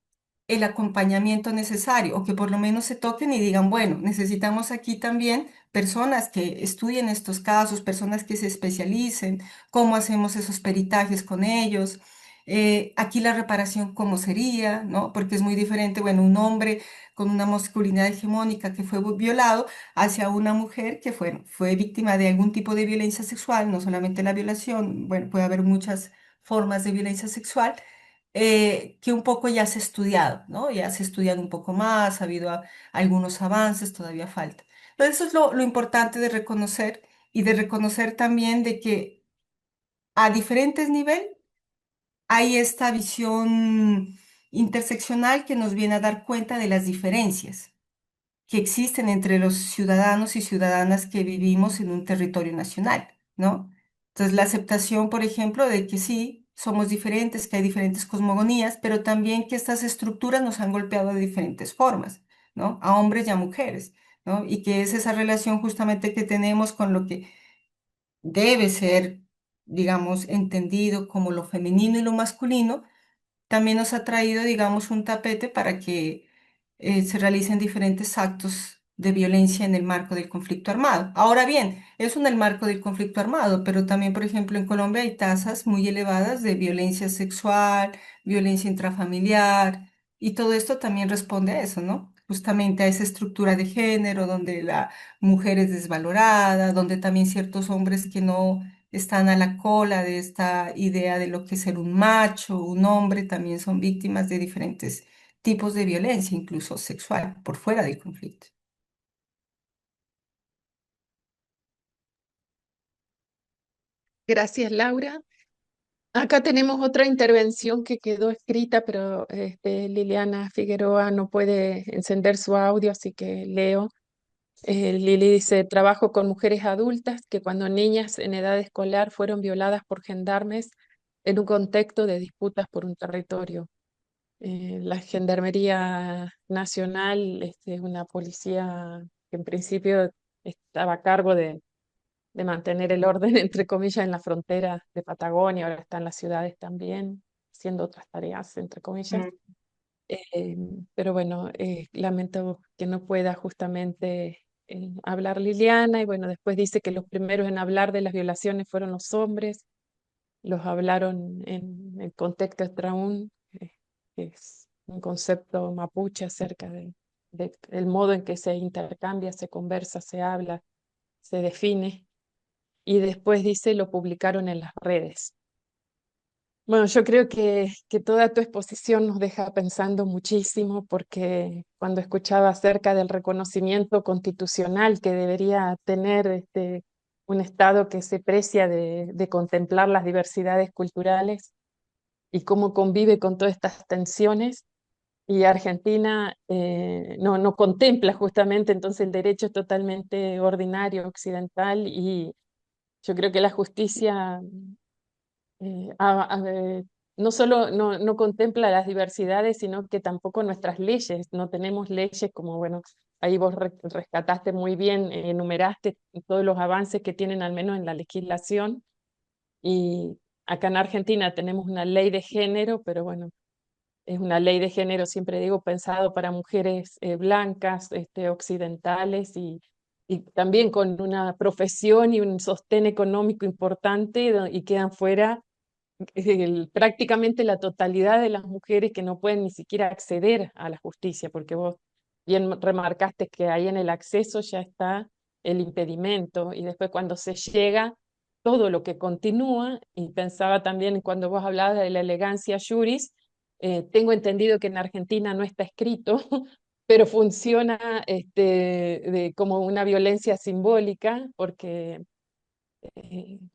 el acompañamiento necesario, o que por lo menos se toquen y digan, bueno, necesitamos aquí también personas que estudien estos casos, personas que se especialicen, cómo hacemos esos peritajes con ellos. Aquí la reparación, ¿cómo sería? ¿No? Porque es muy diferente, bueno, un hombre con una masculinidad hegemónica que fue violado hacia una mujer que fue víctima de algún tipo de violencia sexual, no solamente la violación, bueno, puede haber muchas formas de violencia sexual que un poco ya se ha estudiado, ¿no? Ya se ha estudiado un poco más, ha habido algunos avances, todavía falta. Pero eso es lo importante de reconocer y de reconocer también de que a diferentes niveles hay esta visión interseccional que nos viene a dar cuenta de las diferencias que existen entre los ciudadanos y ciudadanas que vivimos en un territorio nacional, ¿no? Entonces, la aceptación, por ejemplo, de que sí, somos diferentes, que hay diferentes cosmogonías, pero también que estas estructuras nos han golpeado de diferentes formas, ¿no? A hombres y a mujeres, ¿no? Y que es esa relación justamente que tenemos con lo que debe ser, digamos, entendido como lo femenino y lo masculino, también nos ha traído, digamos, un tapete para que se realicen diferentes actos de violencia en el marco del conflicto armado. Ahora bien, eso en el marco del conflicto armado, pero también, por ejemplo, en Colombia hay tasas muy elevadas de violencia sexual, violencia intrafamiliar, y todo esto también responde a eso, ¿no? Justamente a esa estructura de género donde la mujer es desvalorada, donde también ciertos hombres que no están a la cola de esta idea de lo que es ser un macho, un hombre, también son víctimas de diferentes tipos de violencia, incluso sexual, por fuera del conflicto. Gracias, Laura. Acá tenemos otra intervención que quedó escrita, pero Liliana Figueroa no puede encender su audio, así que leo. Lili dice, trabajo con mujeres adultas que cuando niñas en edad escolar fueron violadas por gendarmes en un contexto de disputas por un territorio. La Gendarmería Nacional es una policía que en principio estaba a cargo de mantener el orden, entre comillas, en la frontera de Patagonia, ahora está en las ciudades también, haciendo otras tareas, entre comillas. Mm. Eh, pero bueno, lamento que no pueda justamente hablar Liliana, y bueno, después dice que los primeros en hablar de las violaciones fueron los hombres, los hablaron en el contexto extraún, que es un concepto mapuche acerca del modo en que se intercambia, se conversa, se habla, se define, y después dice lo publicaron en las redes. Bueno, yo creo que toda tu exposición nos deja pensando muchísimo, porque cuando escuchaba acerca del reconocimiento constitucional que debería tener un Estado que se precia de contemplar las diversidades culturales y cómo convive con todas estas tensiones, y Argentina no contempla justamente, entonces el derecho es totalmente ordinario, occidental, y yo creo que la justicia no solo no contempla las diversidades, sino que tampoco nuestras leyes. No tenemos leyes como, bueno, ahí vos rescataste muy bien, enumeraste todos los avances que tienen al menos en la legislación. Y acá en Argentina tenemos una ley de género, pero bueno, es una ley de género, siempre digo, pensado para mujeres blancas, occidentales, y también con una profesión y un sostén económico importante, y quedan fuera prácticamente la totalidad de las mujeres que no pueden ni siquiera acceder a la justicia, porque vos bien remarcaste que ahí en el acceso ya está el impedimento, y después cuando se llega, todo lo que continúa. Y pensaba también cuando vos hablabas de la elegancia juris, tengo entendido que en Argentina no está escrito, pero funciona como una violencia simbólica, porque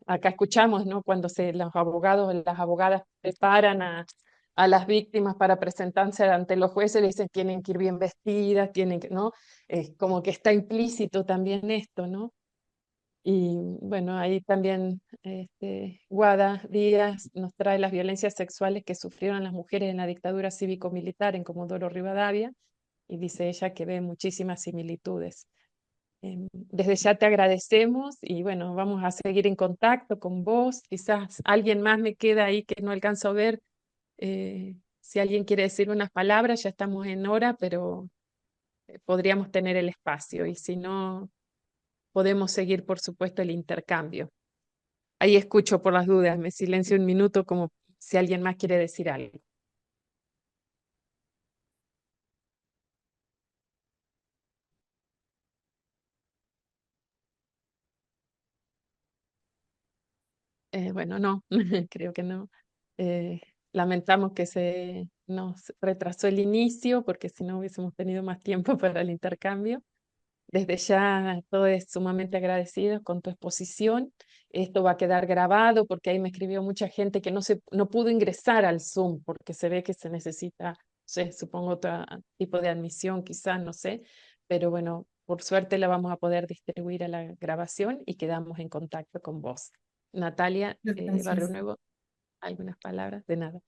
acá escuchamos, ¿no? Cuando los abogados o las abogadas preparan a las víctimas para presentarse ante los jueces, le dicen tienen que ir bien vestidas, tienen que, ¿no? Como que está implícito también esto, ¿no? Y bueno, ahí también Guada Díaz nos trae las violencias sexuales que sufrieron las mujeres en la dictadura cívico-militar en Comodoro Rivadavia, y dice ella que ve muchísimas similitudes. Desde ya te agradecemos, y bueno, vamos a seguir en contacto con vos. Quizás alguien más me queda ahí que no alcanzo a ver. Si alguien quiere decir unas palabras, ya estamos en hora, pero podríamos tener el espacio, y si no, podemos seguir, por supuesto, el intercambio. Ahí escucho por las dudas, me silencio un minuto como si alguien más quiere decir algo. Bueno, no, creo que no. Eh, Lamentamos que se nos retrasó el inicio, porque si no hubiésemos tenido más tiempo para el intercambio. Desde ya, todos sumamente agradecidos con tu exposición. Esto va a quedar grabado, porque ahí me escribió mucha gente que no pudo ingresar al Zoom, porque se ve que se necesita, no sé, supongo otro tipo de admisión, quizás, no sé. Pero bueno, por suerte la vamos a poder distribuir a la grabación, y quedamos en contacto con vos. Natalia, Barrio Gracias. Nuevo. algunas palabras, de nada,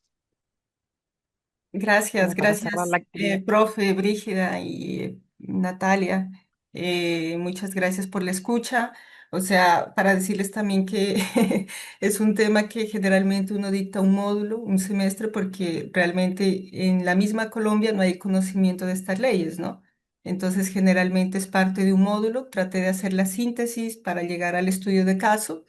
Gracias, como para cerrar la gracias, actividad. profe Brígida y Natalia. Muchas gracias por la escucha. O sea, para decirles también que es un tema que generalmente uno dicta un módulo, un semestre, porque realmente en la misma Colombia no hay conocimiento de estas leyes, ¿no? Entonces, generalmente es parte de un módulo. Traté de hacer la síntesis para llegar al estudio de caso,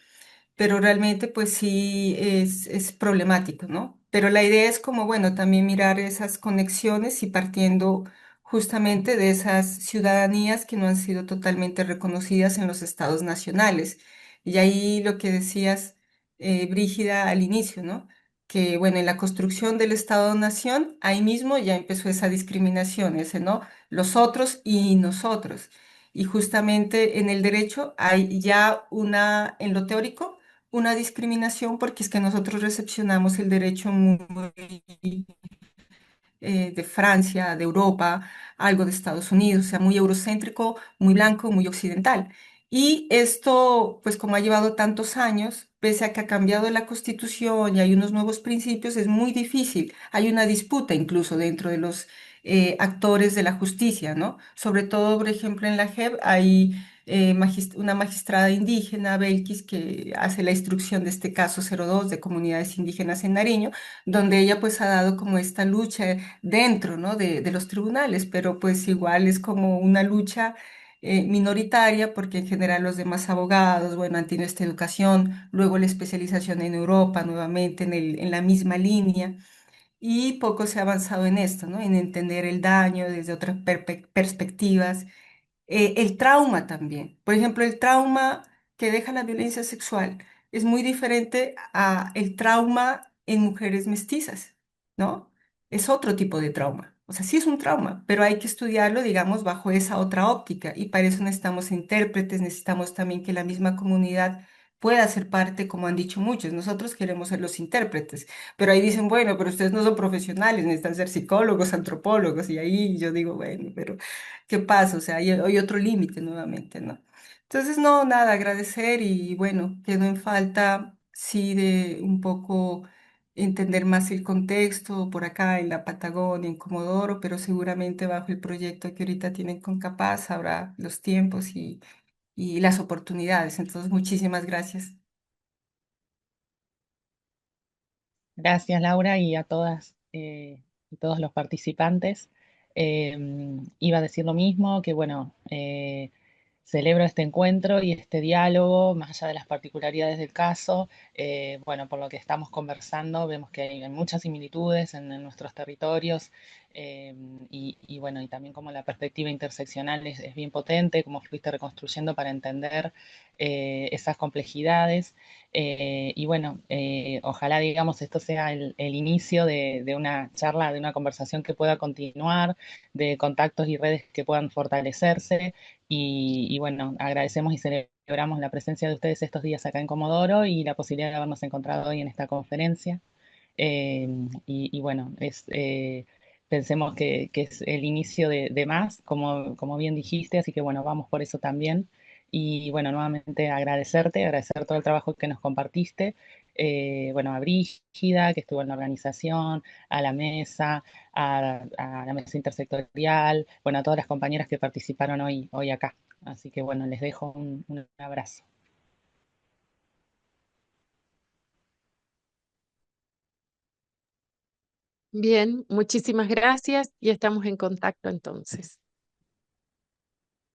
pero realmente pues sí es problemático, ¿no? Pero la idea es como, bueno, también mirar esas conexiones y partiendo justamente de esas ciudadanías que no han sido totalmente reconocidas en los estados nacionales. Y ahí lo que decías, Brígida, al inicio, ¿no? Que bueno, en la construcción del Estado-nación, ahí mismo ya empezó esa discriminación, ese, ¿no? Los otros y nosotros. Y justamente en el derecho hay ya una, en lo teórico, una discriminación porque es que nosotros recepcionamos el derecho muy de Francia, de Europa, algo de Estados Unidos, o sea, muy eurocéntrico, muy blanco, muy occidental. Y esto, pues como ha llevado tantos años, pese a que ha cambiado la Constitución y hay unos nuevos principios, es muy difícil. Hay una disputa incluso dentro de los actores de la justicia, ¿no? Sobre todo, por ejemplo, en la JEP hay una magistrada indígena, Belkis, que hace la instrucción de este caso 02 de comunidades indígenas en Nariño, donde ella pues ha dado como esta lucha dentro, ¿no? de los tribunales, pero pues igual es como una lucha minoritaria porque en general los demás abogados, bueno, han tenido esta educación, luego la especialización en Europa nuevamente en la misma línea y poco se ha avanzado en esto, ¿no? En entender el daño desde otras perspectivas, el trauma también. Por ejemplo, el trauma que deja la violencia sexual es muy diferente a el trauma en mujeres mestizas, ¿no? Es otro tipo de trauma. O sea, sí es un trauma, pero hay que estudiarlo, digamos, bajo esa otra óptica. Y para eso necesitamos intérpretes, necesitamos también que la misma comunidad pueda ser parte, como han dicho muchos. Nosotros queremos ser los intérpretes, pero ahí dicen, bueno, pero ustedes no son profesionales, necesitan ser psicólogos, antropólogos. Y ahí yo digo, bueno, pero ¿qué pasa? O sea, hay otro límite nuevamente, ¿no? Entonces, no, nada, agradecer y bueno, quedó en falta, sí, de un poco entender más el contexto por acá en la Patagonia, en Comodoro, pero seguramente bajo el proyecto que ahorita tienen con Capaz habrá los tiempos y las oportunidades. Entonces, muchísimas gracias. Gracias, Laura, y a todas y todos los participantes. Iba a decir lo mismo, que bueno, celebro este encuentro y este diálogo, más allá de las particularidades del caso. Bueno, por lo que estamos conversando, vemos que hay muchas similitudes en nuestros territorios, eh, y bueno, y también como la perspectiva interseccional es bien potente, como fuiste reconstruyendo para entender esas complejidades. Y bueno, ojalá, digamos, esto sea el inicio de una charla, de una conversación que pueda continuar, de contactos y redes que puedan fortalecerse. Y bueno, agradecemos y celebramos la presencia de ustedes estos días acá en Comodoro y la posibilidad de habernos encontrado hoy en esta conferencia. Eh, y bueno, pensemos que es el inicio de más, como bien dijiste, así que bueno, vamos por eso también. Y bueno, nuevamente agradecerte, agradecer todo el trabajo que nos compartiste. Bueno, a Brígida, que estuvo en la organización, a la mesa, a la mesa intersectorial, bueno, a todas las compañeras que participaron hoy acá. Así que bueno, les dejo un abrazo. Bien, muchísimas gracias y estamos en contacto entonces.